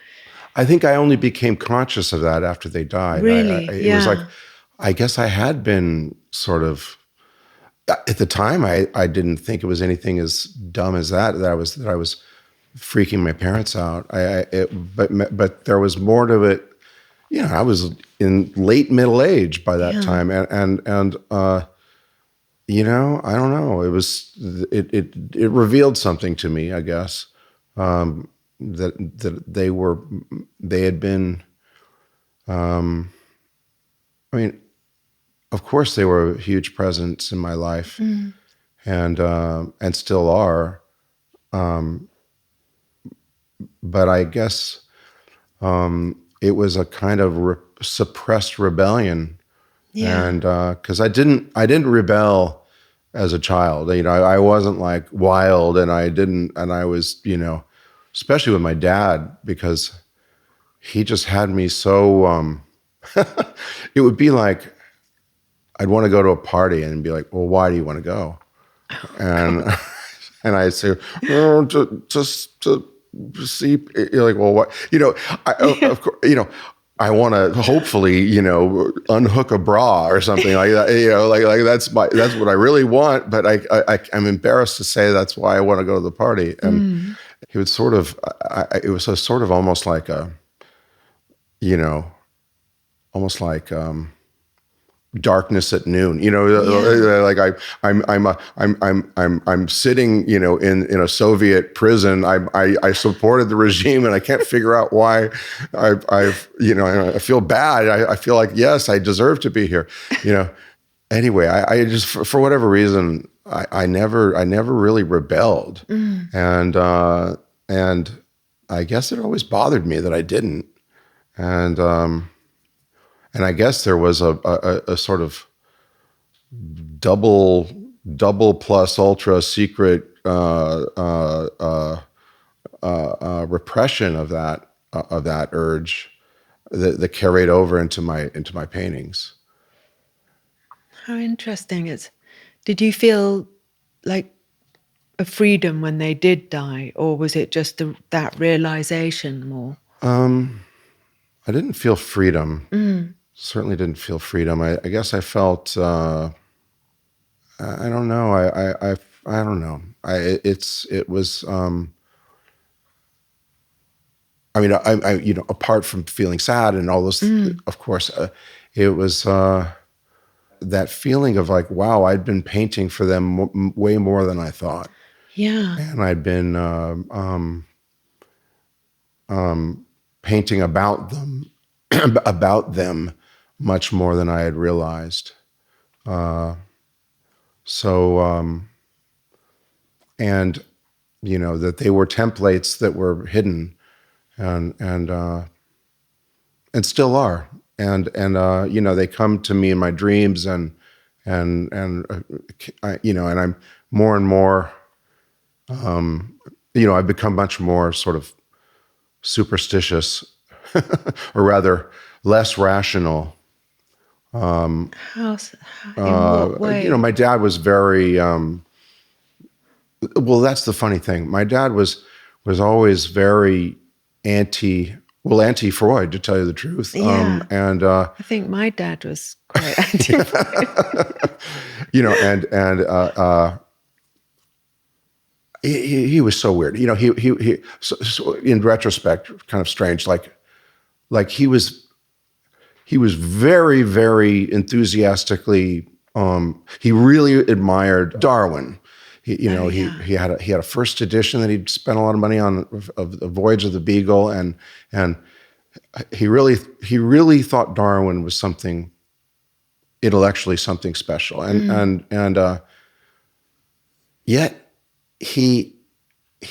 I think I only became conscious of that after they died. Really? It was like, Yeah. I guess I had been sort of at the time. I didn't think it was anything as dumb as that I was freaking my parents out. But there was more to it. I was in late middle age by that Yeah. time, and I don't know. It revealed something to me, I guess, that they had been. I mean, of course, they were a huge presence in my life, and still are. But I guess it was a kind of suppressed rebellion, Yeah. and because I didn't rebel as a child. I wasn't like wild, and I was, especially with my dad, because he just had me so. It would be like I'd want to go to a party and be like, "Well, why do you want to go?" And and I'd say, "Oh, just to see." You're like, "Well, what?" Of course, I want to hopefully, unhook a bra or something like that. Like that's what I really want. But I'm embarrassed to say that's why I want to go to the party. And he would sort of, it was a sort of almost like you know, almost like. Darkness at noon, Yeah. like I'm sitting, in a Soviet prison. I supported the regime, and I can't figure out why. I feel bad. I feel like, yes, I deserve to be here. Anyway, I just for whatever reason, I never really rebelled, and I guess it always bothered me that I didn't, and. And I guess there was a sort of double plus ultra secret repression of that urge that carried over into my paintings. How interesting. Did you feel like a freedom when they did die, or was it just that realization more? I didn't feel freedom. Certainly didn't feel freedom. I guess I felt. I don't know. I don't know. It was. I mean, apart from feeling sad and all those, of course, it was that feeling of like, wow, I'd been painting for them way more than I thought, Yeah. and I'd been painting about them, about them, much more than I had realized. So, and that they were templates that were hidden, and still are, and they come to me in my dreams, and I'm more and more, I've become much more sort of superstitious, or rather less rational. In what way? My dad was very Well, that's the funny thing. My dad was always very anti-Freud, to tell you the truth. Yeah. And I think my dad was quite anti-Freud. He was so weird. So in retrospect, kind of strange. Like he was very, very enthusiastically. He really admired Darwin. He had a first edition that he'd spent a lot of money on of the Voyage of the Beagle, and he really thought Darwin was something intellectually something special, and yet he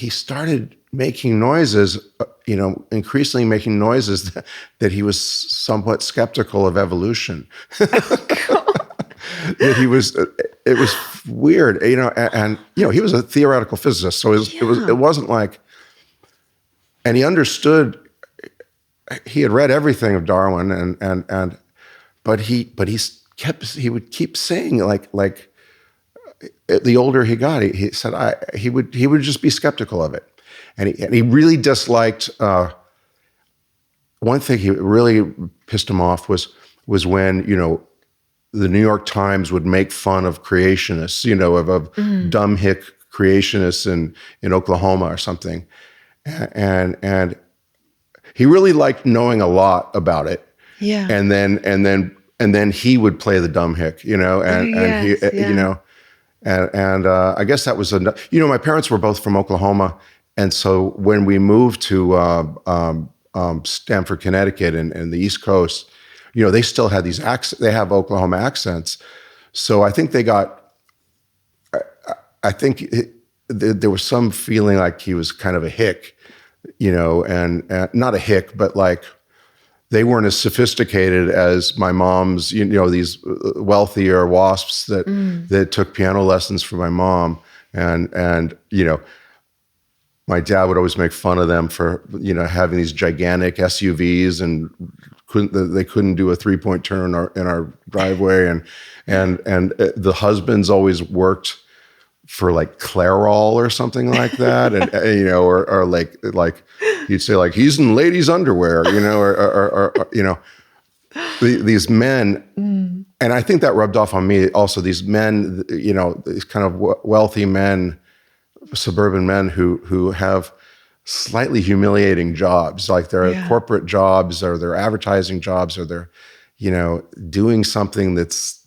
started making noises, increasingly making noises that he was somewhat skeptical of evolution. That it was weird, and he was a theoretical physicist, so it wasn't like, and he understood, he had read everything of Darwin, but he would keep saying, like the older he got, he said he would just be skeptical of it, and he really disliked. One thing he really pissed him off was when the New York Times would make fun of creationists, of dumb hick creationists in Oklahoma or something, and he really liked knowing a lot about it. Yeah. And then he would play the dumb hick, and I guess that was enough. My parents were both from Oklahoma, and so when we moved to Stamford, Connecticut, and the East Coast, they still had these accents. They have Oklahoma accents, so I think they got. I think there was some feeling like he was kind of a hick, and not a hick, but like they weren't as sophisticated as my mom's. These wealthier wasps that took piano lessons from my mom, and my dad would always make fun of them for having these gigantic SUVs and they couldn't do a 3-point turn in our driveway, and the husbands always worked for like Clairol or something like that, and or like you'd say like he's in ladies' underwear, or these men, and I think that rubbed off on me also. These men, these kind of wealthy men, suburban men who have slightly humiliating jobs, like their corporate jobs or their advertising jobs, or they're doing something that's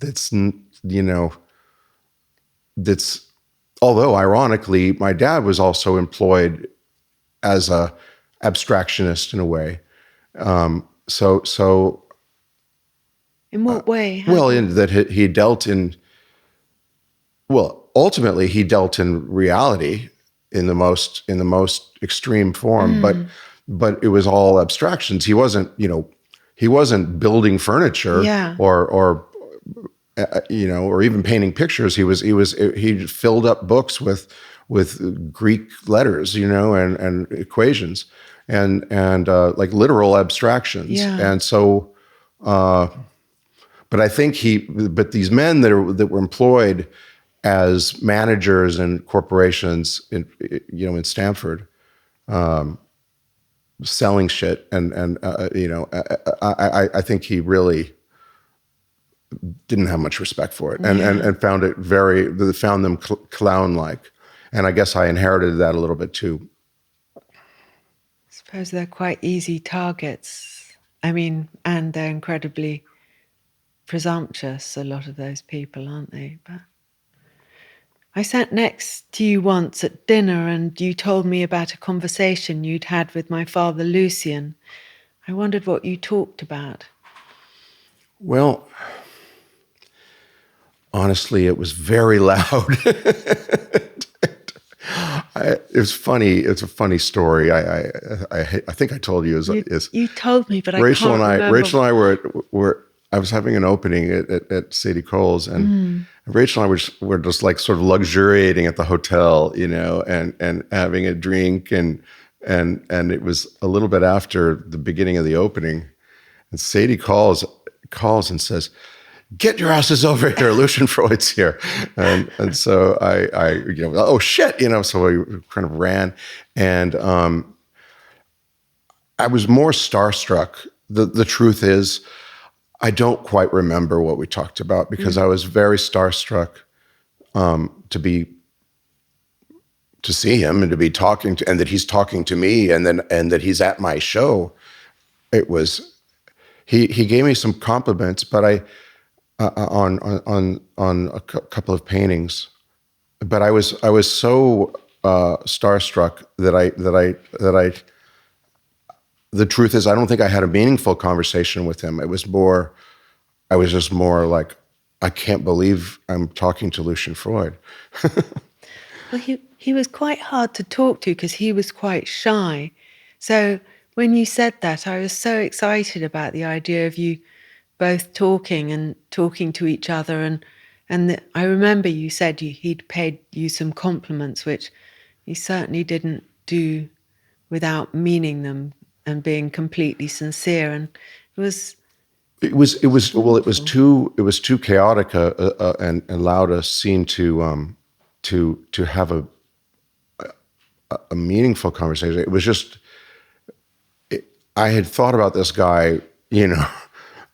although ironically my dad was also employed as a abstractionist in a way, so in what way? In that he dealt in, ultimately he dealt in reality in the most extreme form, but it was all abstractions. He wasn't building furniture or even painting pictures. He filled up books with Greek letters, and equations and like literal abstractions. And so, but I think but these men that were employed as managers in corporations in Stanford, selling shit, and I think he really didn't have much respect for it, and found them clown-like, and I guess I inherited that a little bit too. I suppose they're quite easy targets. I mean, and they're incredibly presumptuous, a lot of those people, aren't they? But I sat next to you once at dinner, and you told me about a conversation you'd had with my father, Lucian. I wondered what you talked about. Well, honestly, it was very loud. It was funny. It's a funny story. I think I told you. You told me, but Rachel I can't remember. Rachel and I were. I was having an opening at Sadie Coles, and Rachel and I were just like sort of luxuriating at the hotel, and having a drink, and it was a little bit after the beginning of the opening, and Sadie calls and says, get your asses over here. Lucian Freud's here. And so I oh shit, so I kind of ran. And I was more starstruck. The truth is, I don't quite remember what we talked about because I was very starstruck to see him and to be talking to, and that he's talking to me, and that he's at my show. It was he gave me some compliments, but on a couple of paintings, but I was so starstruck that I the truth is, I don't think I had a meaningful conversation with him. I was just more like, I can't believe I'm talking to Lucian Freud. Well, he was quite hard to talk to because he was quite shy. So when you said that, I was so excited about the idea of you both talking to each other. And I remember you said he'd paid you some compliments, which he certainly didn't do without meaning them and being completely sincere. And it was well, it was too chaotic and allowed a scene to have a meaningful conversation. It was just, I had thought about this guy,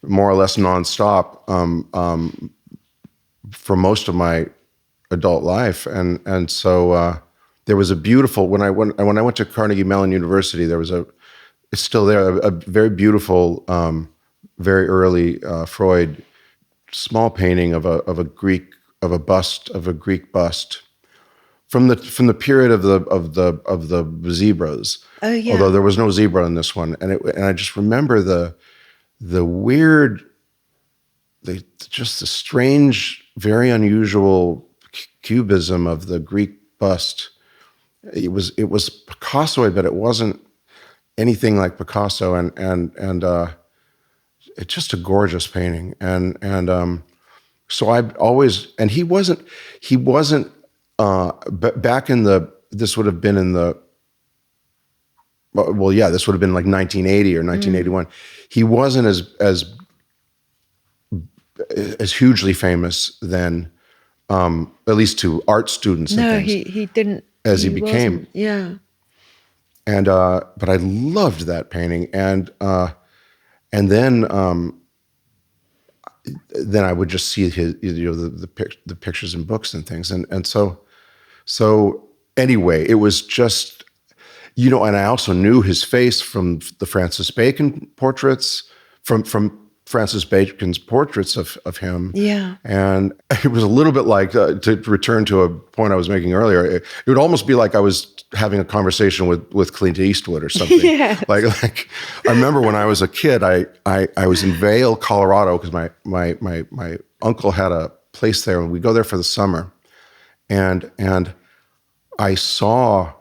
more or less nonstop for most of my adult life, and so there was a beautiful, when I went to Carnegie Mellon University, it's still there, a very beautiful, very early Freud small painting of a Greek bust from the period of the zebras. Oh yeah. Although there was no zebra in this one, and I just remember the weird, just the strange, very unusual cubism of the Greek bust. It was Picassoid, but it wasn't anything like Picasso, and it's just a gorgeous painting. And so I've always, and he wasn't back in this would have been in the, well, yeah, this would have been like 1980 or 1981. He wasn't as hugely famous then, at least to art students. No, and things, he didn't. As he became. Wasn't. Yeah. And but I loved that painting, and then I would just see his, the pictures and books and things, and so anyway, it was just, and I also knew his face from the Francis Bacon portraits, from Francis Bacon's portraits of him. Yeah. And it was a little bit like, to return to a point I was making earlier, it would almost be like I was having a conversation with Clint Eastwood or something. Yes. Like I remember when I was a kid, I was in Vail, Colorado, because my uncle had a place there, and we go there for the summer. And I saw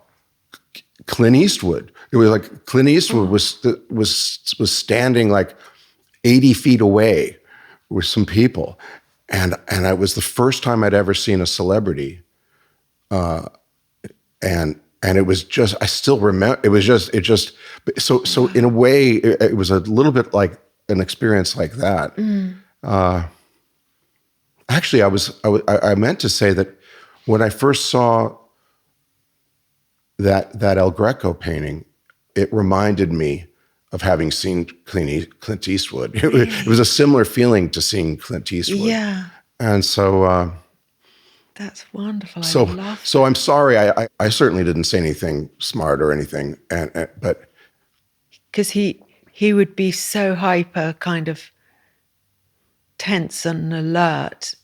Clint Eastwood. It was like Clint Eastwood was standing like 80 feet away with some people, and it was the first time I'd ever seen a celebrity, and it was just, I still remember, it just so in a way it was a little bit like an experience like that. Actually, I meant to say that when I first saw that El Greco painting, it reminded me of having seen Clint Eastwood. It was a similar feeling to seeing Clint Eastwood. Yeah. And so that's wonderful. So I'm sorry, I certainly didn't say anything smart or anything, but because he would be so hyper, kind of tense and alert.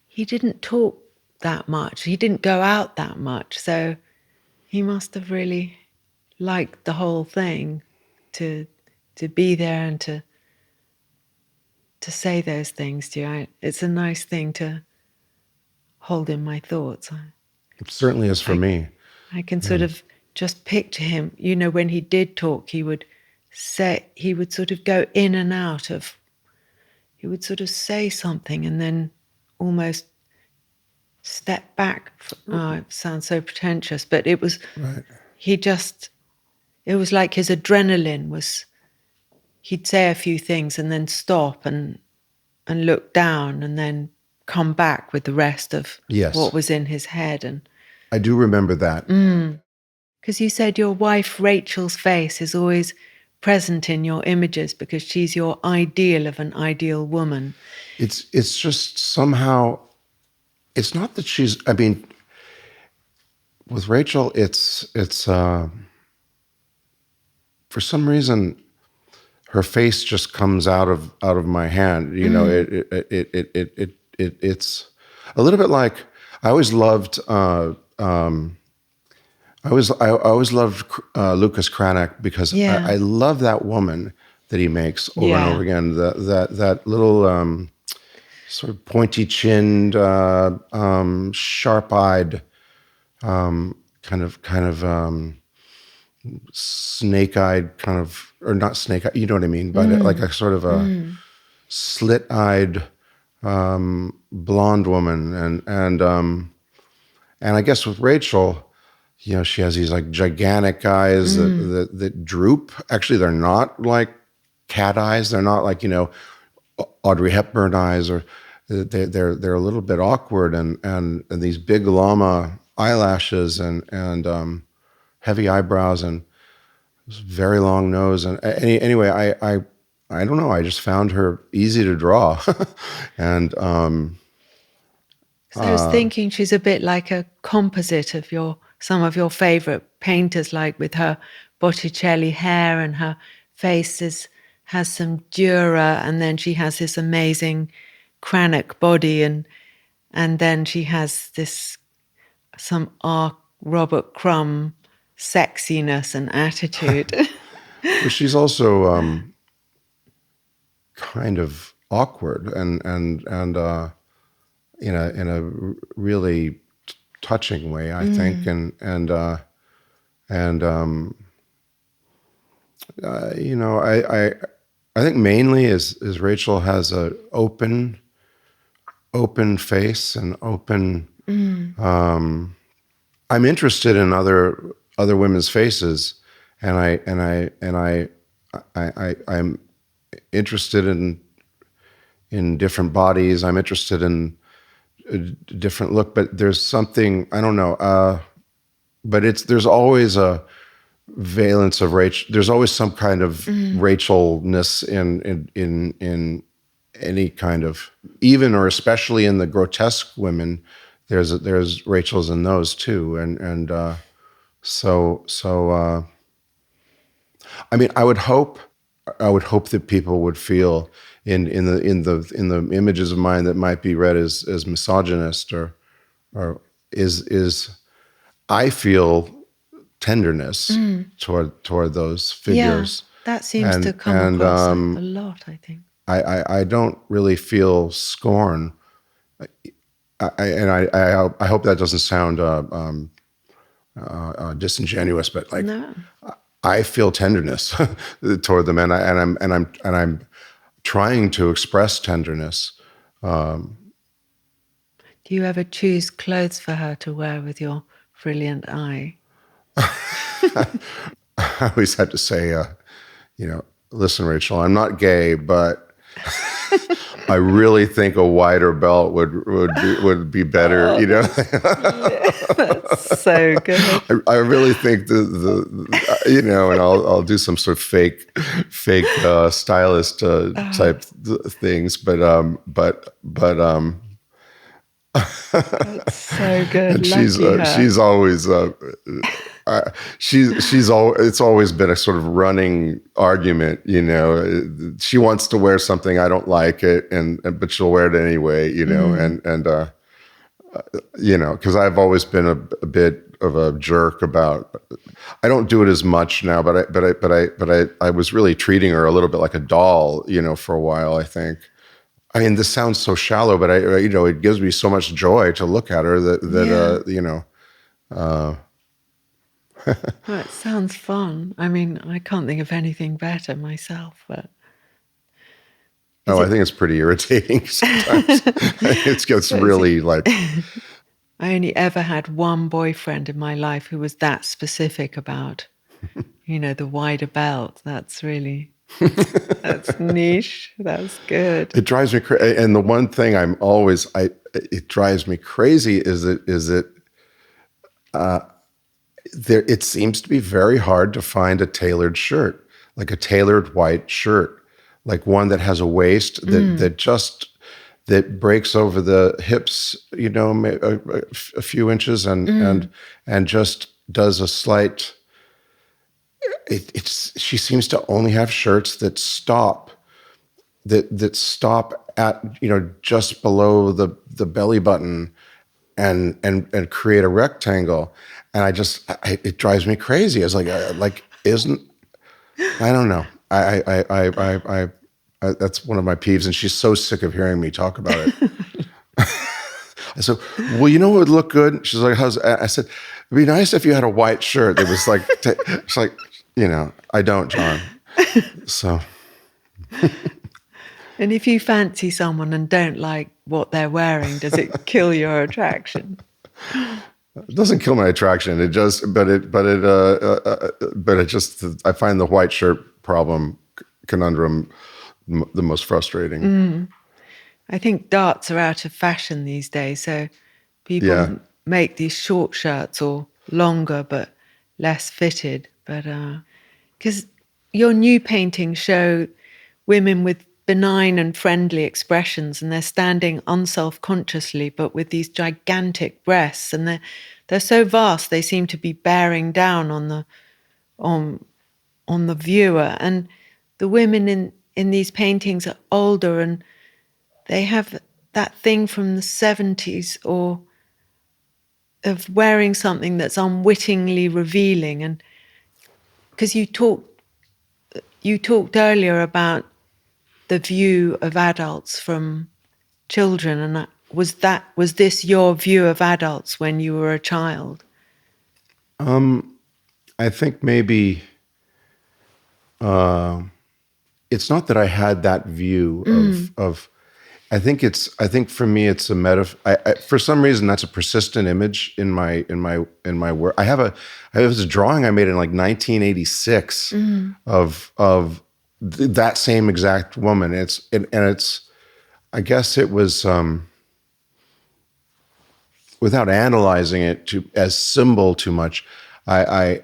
He didn't talk that much. He didn't go out that much. So he must have really liked the whole thing, to be there and to say those things to you. It's a nice thing to hold in my thoughts. It certainly is for me. I can sort of just picture him, when he did talk, he would sort of go in and out of, he would sort of say something and then almost step back. It sounds so pretentious, but it was, right. It was like his adrenaline was he'd say a few things and then stop and look down and then come back with the rest of Yes. what was in his head. And I do remember that. because you said your wife Rachel's face is always present in your images because she's your ideal of an ideal woman. It's just somehow, it's not that she's, I mean, with Rachel, it's for some reason, her face just comes out of my hand. You know, it's a little bit like, I always loved I always loved Lucas Cranach, because I love that woman that he makes over and over again. That little sort of pointy-chinned, sharp-eyed, kind of snake-eyed, kind of, or not snake-eyed, you know what I mean, but like a sort of a slit-eyed blonde woman, and I guess with Rachel, you know, she has these like gigantic eyes that droop. Actually, they're not like cat eyes. They're not like, you know, Audrey Hepburn eyes, or they're a little bit awkward, and these big llama eyelashes, and heavy eyebrows, and very long nose. And anyway, I don't know. I just found her easy to draw, and So I was thinking she's a bit like a composite of some of your favorite painters, like with her Botticelli hair, and her face has some dura, and then she has this amazing Cranach body, and then she has some Robert Crumb sexiness and attitude. but she's also kind of awkward, and in a really touching way, I think, and you know, I think mainly is Rachel has a open face and open. I'm interested in other women's faces, and I'm interested in different bodies. I'm interested in a different look, but there's something, I don't know, but there's always a valence of Rachel. There's always some kind of Rachelness in any kind of, even or especially in the grotesque women. There's Rachels in those too, and so I mean, I would hope that people would feel in the images of mine that might be read as misogynist, or is I feel tenderness toward those figures. Yeah, that seems to come across a lot, I think. I don't really feel scorn. I hope that doesn't sound disingenuous, but like, No. I feel tenderness toward them, and I'm trying to express tenderness. Do you ever choose clothes for her to wear with your brilliant eye? I always have to say, you know, listen, Rachel, I'm not gay, but I really think a wider belt would be better. You know, That's so good. I really think the you know, and I'll do some sort of fake stylist type things, but That's so good. and Lucky her. she's always it's always been a sort of running argument, you know. She wants to wear something, I don't like it, but she'll wear it anyway, you know. And you know, because I've always been a bit of a jerk about, I don't do it as much now, but I was really treating her a little bit like a doll, you know, for a while, I think. I mean, this sounds so shallow, but you know, it gives me so much joy to look at her that you know. Well, it sounds fun. I mean, I can't think of anything better myself, but. I think it's pretty irritating sometimes. It gets really like. I only ever had one boyfriend in my life who was that specific about, you know, the wider belt. That's really. That's niche. That's good. It drives me crazy. And the one thing it drives me crazy is that there, it seems to be very hard to find a tailored shirt, like a tailored white shirt, like one that has a waist that breaks over the hips, a few inches and just does a slight. She seems to only have shirts that stop at just below the belly button and create a rectangle, and it drives me crazy. I was isn't I don't know. That's one of my peeves, and she's so sick of hearing me talk about it. I said, well, what would look good? She's like, I said, it'd be nice if you had a white shirt. It was like, it's like, I don't, John. So. And if you fancy someone and don't like what they're wearing, does it kill your attraction? It doesn't kill my attraction. It just, I find the white shirt problem conundrum the most frustrating. I think darts are out of fashion these days, so people make these short shirts or longer but less fitted. But because your new paintings show women with benign and friendly expressions, and they're standing unself-consciously but with these gigantic breasts, and they're so vast they seem to be bearing down on the viewer. And the women in these paintings are older, and they have that thing from the 70s or of wearing something that's unwittingly revealing. And because you talked earlier about the view of adults from children, and was this your view of adults when you were a child? I think maybe it's not that I had that view of. I think for me it's a metaphor. For some reason that's a persistent image in my work. I have this drawing I made in like 1986 of that same exact woman. It's I guess it was without analyzing it as symbol too much. I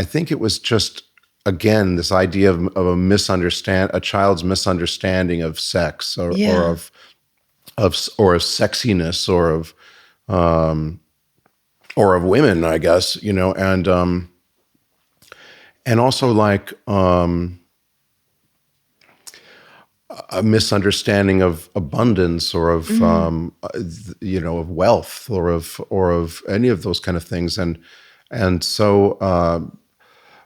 think it was just, again, this idea of a child's misunderstanding of sex or of sexiness or of women, I guess, and also like a misunderstanding of abundance or of of wealth or of any of those kind of things, and so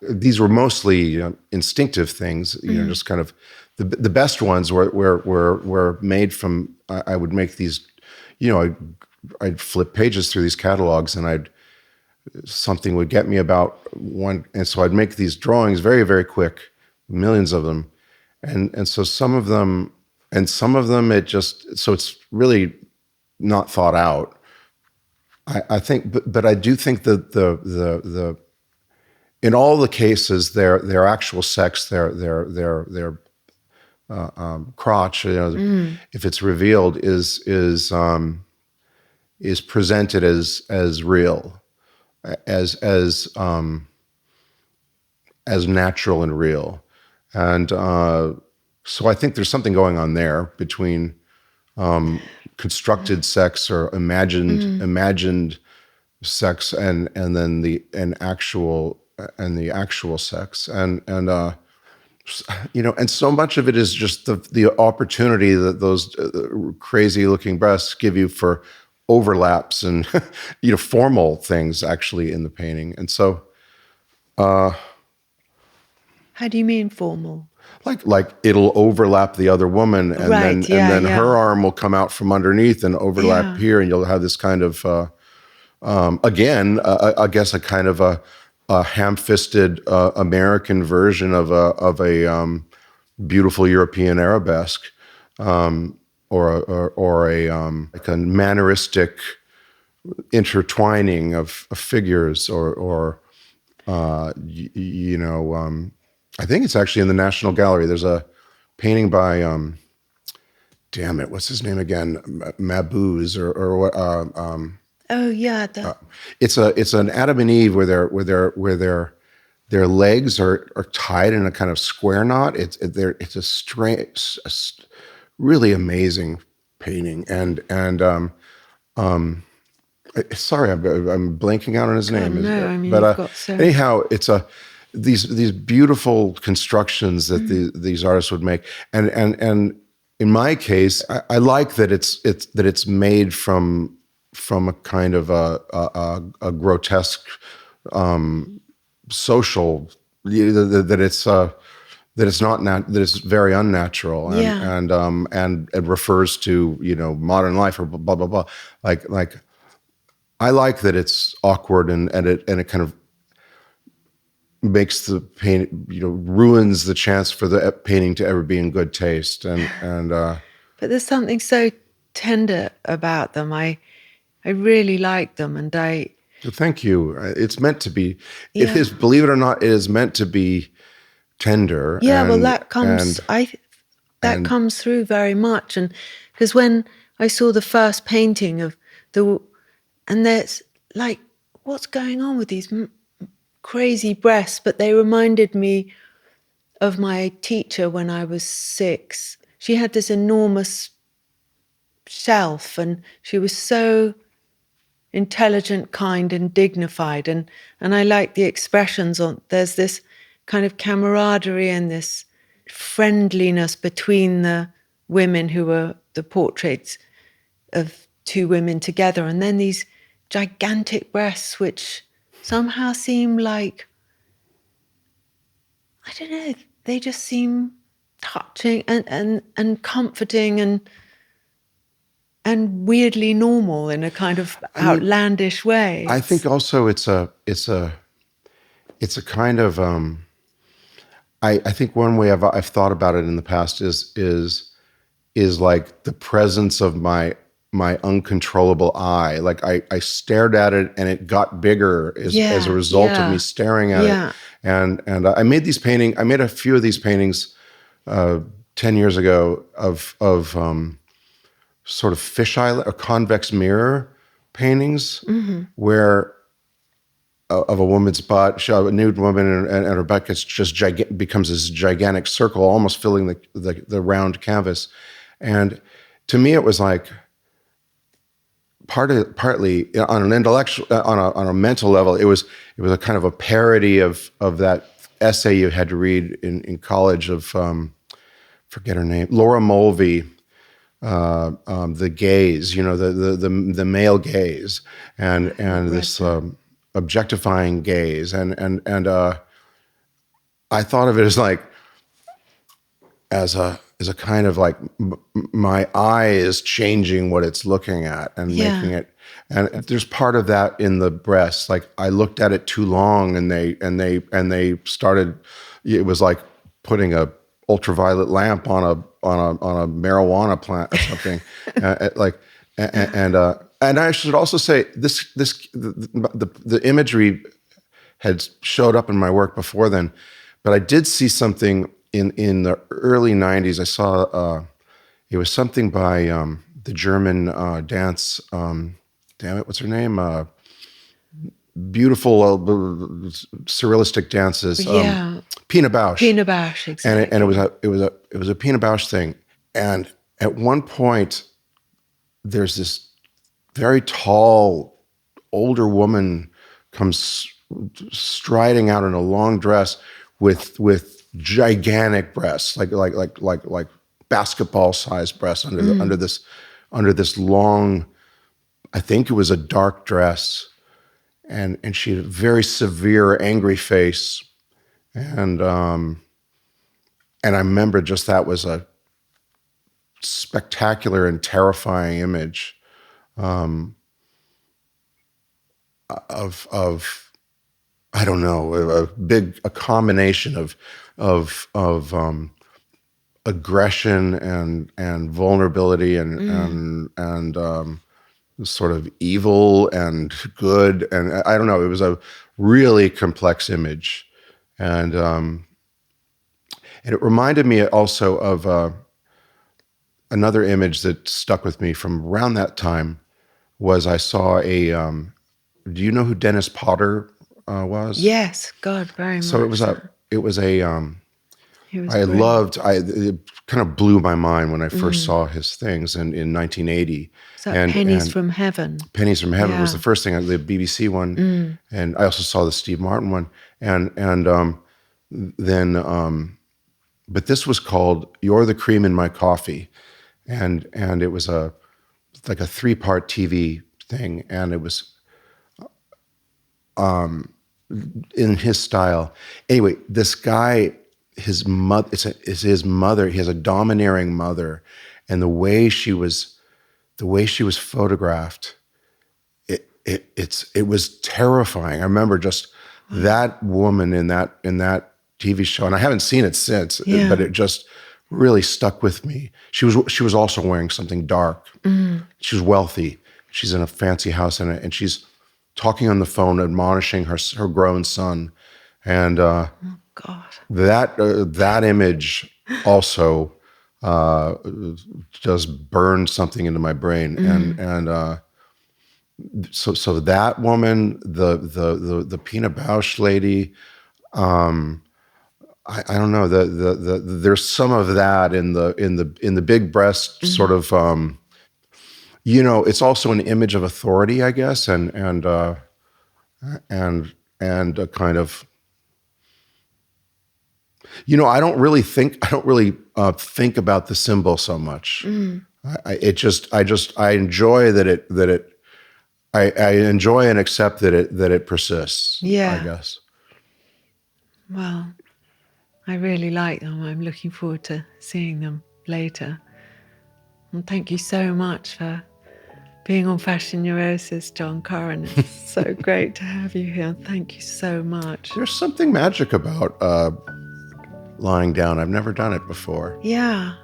these were mostly instinctive things, just kind of the best ones were made from. I would make these, I'd flip pages through these catalogs, and something would get me about one, and so I'd make these drawings very, very quick, millions of them. And so some of them so it's really not thought out. I think, but I do think that the in all the cases their actual sex, their crotch, if it's revealed, is presented as real, as natural and real. And so I think there's something going on there between constructed sex or imagined sex and then the actual sex, and so much of it is just the opportunity that those crazy looking breasts give you for overlaps and formal things actually in the painting. And so how do you mean formal? Like it'll overlap the other woman, and then her arm will come out from underneath and overlap here, and you'll have this kind of again, I guess a kind of a ham-fisted American version of a beautiful European arabesque, or a like a manneristic intertwining of figures, or I think it's actually in the National Gallery. There's a painting by damn it, what's his name again? Mabuse or what? Oh yeah, It's an Adam and Eve their legs are tied in a kind of square knot. It's a strange, really amazing painting. Sorry, I'm blanking out on his God, name. no. I mean, But you've got so. anyhow, it's these beautiful constructions that these artists would make, and in my case, I like that it's made from a kind of a grotesque social, that it's that it's very unnatural, Yeah. and it refers to modern life or blah blah blah. Like I like that it's awkward, and it kind of makes the paint, ruins the chance for the painting to ever be in good taste, and But there's something so tender about them. I really like them, and thank you. It's meant to be. It yeah. is, believe it or not, it is meant to be tender. Yeah, well, that And comes through very much, and because when I saw the first painting of and there's like, what's going on with these crazy breasts? But they reminded me of my teacher when I was 6. She had this enormous shelf, and she was so intelligent, kind, and dignified, and I like the expressions on. There's this kind of camaraderie and this friendliness between the women who were the portraits of 2 women together, and then these gigantic breasts which somehow seem like, I don't know, they just seem touching and comforting and weirdly normal in a kind of outlandish way. I think also it's a kind of I think one way I've thought about it in the past is like the presence of my uncontrollable eye. Like I stared at it and it got bigger as a result of me staring at it. And I made a few of these paintings 10 years ago of sort of fisheye or convex mirror paintings, where of a woman's butt, a nude woman, and her butt becomes this gigantic circle, almost filling the round canvas. And to me, it was like partly on an intellectual, on a mental level, it was a kind of a parody of that essay you had to read in college of forget her name, Laura Mulvey. The gaze, the male gaze, and this objectifying gaze, and I thought of it as like as a kind of like my eye is changing what it's looking at and making it. And there's part of that in the breasts. Like I looked at it too long, and they started. It was like putting a ultraviolet lamp on a marijuana plant or something. And I should also say the imagery had showed up in my work before then, but I did see something in the early 90s. I saw it was something by the German dance. Damn it, what's her name? Beautiful surrealistic dances. Pina Bausch. Pina Bausch, exactly. And it was a Pina Bausch thing. And at one point, there's this very tall older woman comes striding out in a long dress with gigantic breasts, like basketball sized breasts under this long, I think it was a dark dress. And she had a very severe, angry face. And I remember just that was a spectacular and terrifying image of I don't know, a combination of aggression and vulnerability and sort of evil and good, and I don't know. It was a really complex image, and And it reminded me also of another image that stuck with me from around that time was I saw a, do you know who Dennis Potter was? Yes, God, very So much so. it was a, He was brilliant. it kind of blew my mind when I first saw his things in 1980. Is that Pennies And from Heaven? Pennies from Heaven was Yeah. the first thing, the BBC one. And I also saw the Steve Martin one. And then, but this was called You're the Cream in My Coffee. And it was like a 3-part TV thing. And it was in his style. Anyway, this guy, his mother, it's his mother. He has a domineering mother, and the way she was photographed, it was terrifying. I remember just that woman in that TV show, and I haven't seen it since, but it just really stuck with me. She was also wearing something dark. She was wealthy. She's in a fancy house and she's talking on the phone, admonishing her grown son, and God. that image also just burned something into my brain, and so that woman, the Pina Bausch lady, I don't know, there's some of that in the big breast sort of. It's also an image of authority, I guess, and a kind of, I don't really think about the symbol so much. I enjoy I enjoy and accept that it persists. Yeah. I guess. Well, I really like them. I'm looking forward to seeing them later. And thank you so much for being on Fashion Neurosis, John Currin. It's so great to have you here. Thank you so much. There's something magic about lying down. I've never done it before. Yeah.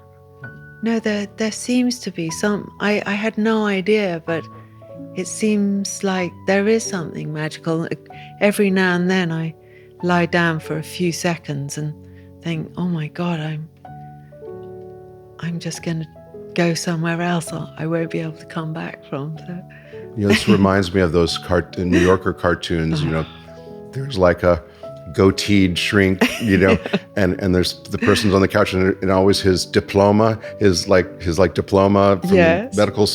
No, there seems to be some. I had no idea, but it seems like there is something magical. Every now and then I lie down for a few seconds and think, oh my God, I'm just going to go somewhere else I won't be able to come back from. So. This reminds me of those New Yorker cartoons. There's like a goateed shrink, and there's the person's on the couch, and always his diploma, his diploma from medical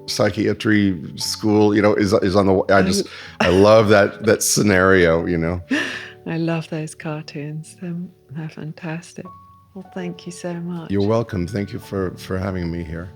psychiatry school, is on the. I love that scenario. I love those cartoons. They're fantastic. Well, thank you so much. You're welcome. Thank you for having me here.